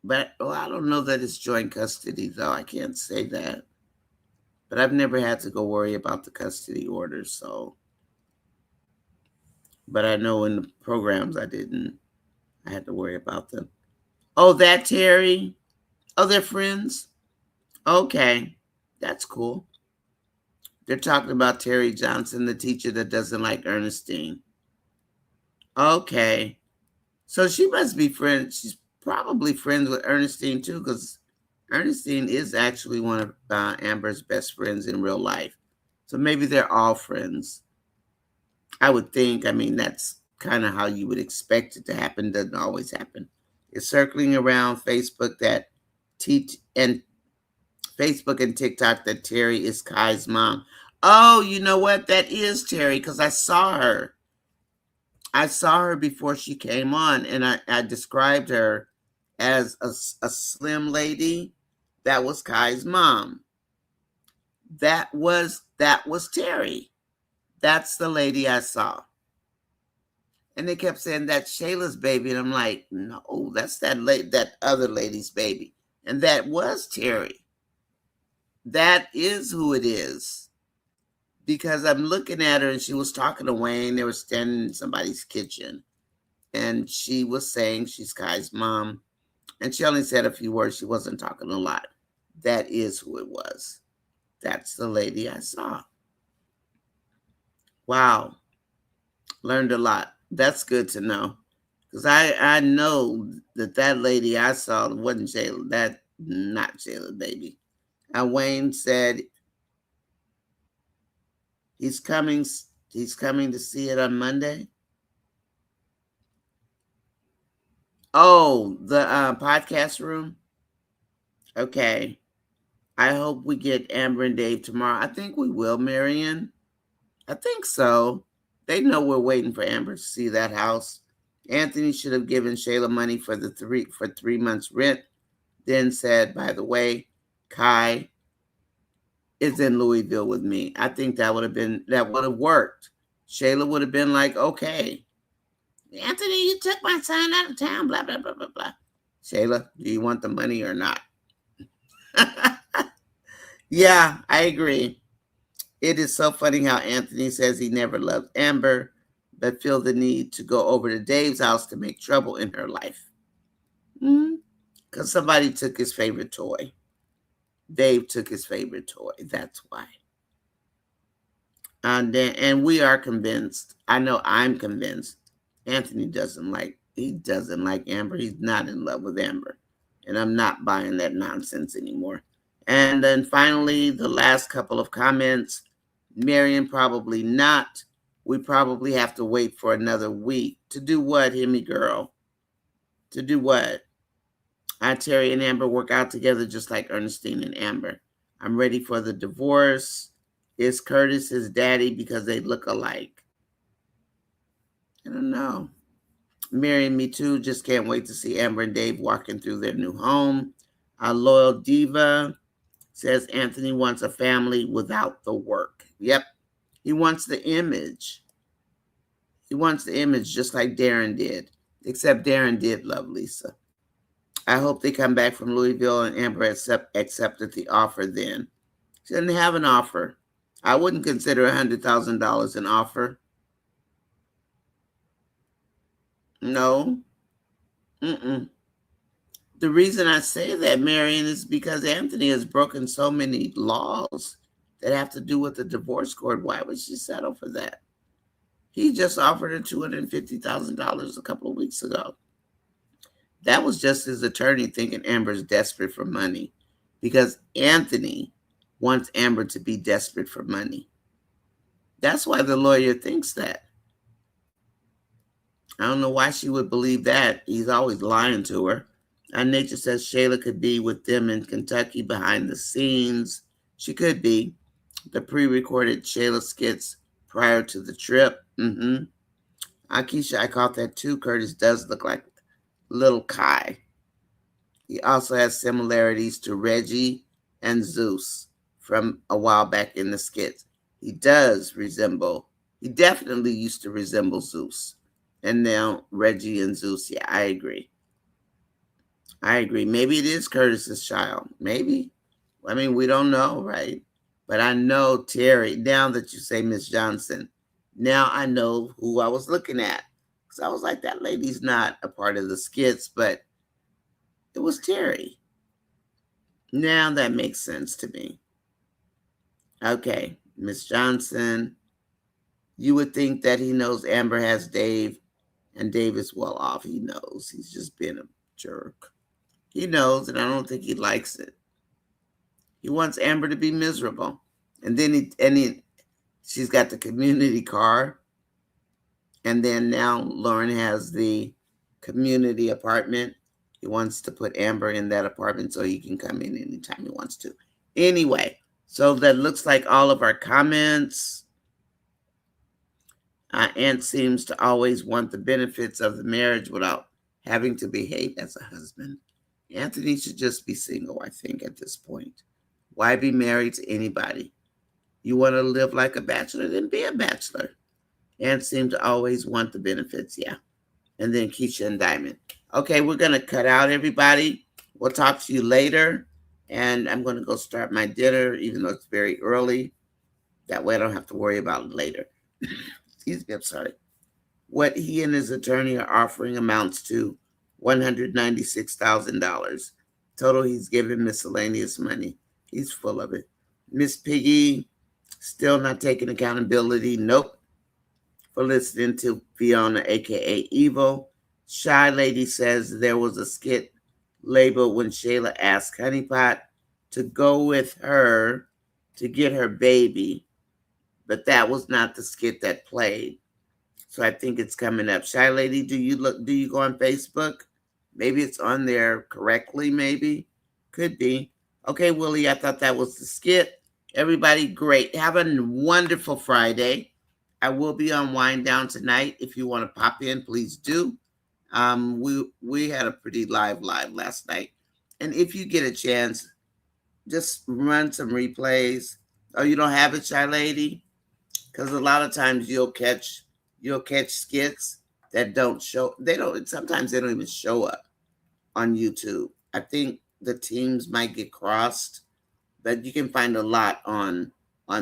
But I don't know that it's joint custody, though. I can't say that. But I've never had to go worry about the custody orders, so. But I know in the programs I didn't. I had to worry about them. Oh, that Terry? Oh, they're friends? Okay. That's cool. They're talking about Terry Johnson, the teacher that doesn't like Ernestine. Okay. So she must be friends. She's probably friends with Ernestine too, because Ernestine is actually one of Amber's best friends in real life. So maybe they're all friends. I would think. I mean, that's kind of how you would expect it to happen. Doesn't always happen. It's circling around Facebook that Facebook and TikTok that Terry is Kai's mom. Oh, you know what? That is Terry because I saw her. I saw her before she came on, and I described her as a slim lady. That was Kai's mom. That was Terry. That's the lady I saw. And they kept saying that's Shayla's baby, and I'm like, no, that's that other lady's baby. And that was Terry. That is who it is. Because I'm looking at her, and she was talking to Wayne. They were standing in somebody's kitchen, and she was saying she's Kai's mom. And she only said a few words. She wasn't talking a lot. That is who it was. That's the lady I saw. Wow. Learned a lot. That's good to know. Because I know that lady I saw wasn't Shayla. That not Shayla, baby. And Wayne said he's coming to see it on Monday. Oh, the podcast room? Okay. I hope we get Amber and Dave tomorrow. I think we will, Marion. I think so. They know we're waiting for Amber to see that house. Anthony should have given Shayla money for 3 months rent, then said, by the way, Kai is in Louisville with me. I think that would have worked. Shayla would have been like, okay. Anthony, you took my son out of town, blah, blah, blah, blah, blah. Shayla, do you want the money or not? Yeah, I agree. It is so funny how Anthony says he never loved Amber, but feel the need to go over to Dave's house to make trouble in her life. Because somebody took his favorite toy. Dave took his favorite toy. That's why. And we are convinced. I know I'm convinced. Anthony doesn't like Amber. He's not in love with Amber. And I'm not buying that nonsense anymore. And then finally, the last couple of comments. Marion, probably not. We probably have to wait for another week. To do what, Hemi girl? To do what? Terry and Amber work out together just like Ernestine and Amber. I'm ready for the divorce. Is Curtis his daddy because they look alike? I don't know. Marion, me too. Just can't wait to see Amber and Dave walking through their new home. Loyal Diva says Anthony wants a family without the work. Yep. He wants the image. He wants the image just like Darren did. Except Darren did love Lisa. I hope they come back from Louisville and Amber accepted the offer then. She didn't have an offer. I wouldn't consider $100,000 an offer. No. The reason I say that, Marion, is because Anthony has broken so many laws that have to do with the divorce court. Why would she settle for that? He just offered her $250,000 a couple of weeks ago. That was just his attorney thinking Amber's desperate for money because Anthony wants Amber to be desperate for money. That's why the lawyer thinks that. I don't know why she would believe that. He's always lying to her. Nature says Shayla could be with them in Kentucky behind the scenes. She could be. The pre-recorded Shayla skits prior to the trip. Keisha, I caught that too. Curtis does look like little Kai. He also has similarities to Reggie and Zeus from a while back in the skits. He definitely used to resemble Zeus. And now Reggie and Zeus, yeah, I agree. Maybe it is Curtis's child. Maybe. I mean, we don't know, right? But I know Terry, now that you say Miss Johnson, now I know who I was looking at. Because I was like, that lady's not a part of the skits, but it was Terry. Now that makes sense to me. Okay, Miss Johnson, you would think that he knows Amber has Dave, and Dave is well off. He knows. He's just been a jerk. He knows, and I don't think he likes it. He wants Amber to be miserable. And then she's got the community car. And then now Lauren has the community apartment. He wants to put Amber in that apartment so he can come in anytime he wants to. Anyway, so that looks like all of our comments. Aunt seems to always want the benefits of the marriage without having to behave as a husband. Anthony should just be single, I think, at this point. Why be married to anybody? You want to live like a bachelor, then be a bachelor. Aunt seemed to always want the benefits, yeah. And then Keisha and Diamond. Okay, we're going to cut out, everybody. We'll talk to you later. And I'm going to go start my dinner, even though it's very early. That way I don't have to worry about it later. Excuse me, I'm sorry. What he and his attorney are offering amounts to $196,000. Total, he's giving miscellaneous money. He's full of it. Miss Piggy, still not taking accountability. Nope. For listening to Fiona, a.k.a. Evil. Shy Lady says there was a skit labeled when Shayla asked Honeypot to go with her to get her baby. But that was not the skit that played. So I think it's coming up. Shy Lady, do you go on Facebook? Maybe it's on there correctly, maybe. Could be. Okay, Willie, I thought that was the skit. Everybody, great. Have a wonderful Friday. I will be on Wind Down tonight. If you want to pop in, please do. We had a pretty live last night. And if you get a chance, just run some replays. Oh, you don't have it, Shy Lady? Because a lot of times you'll catch skits that don't show. Sometimes they don't even show up on YouTube. I think the teams might get crossed, but you can find a lot on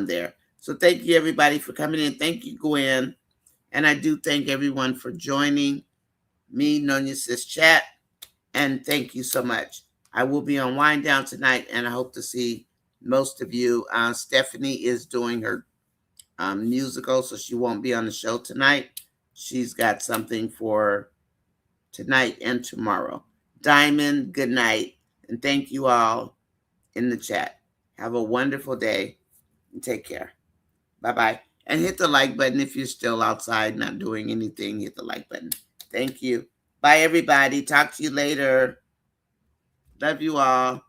there. So thank you everybody for coming in. Thank you, Gwen. And I do thank everyone for joining me, NonyasisChat. And thank you so much. I will be on Wind Down tonight, and I hope to see most of you. Stephanie is doing her musical, so she won't be on the show tonight. She's got something for tonight and tomorrow. Diamond, good night. And thank you all in the chat. Have a wonderful day and take care. Bye-bye. And hit the like button if you're still outside not doing anything. Hit the like button. Thank you. Bye, everybody. Talk to you later. Love you all.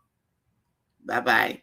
Bye-bye.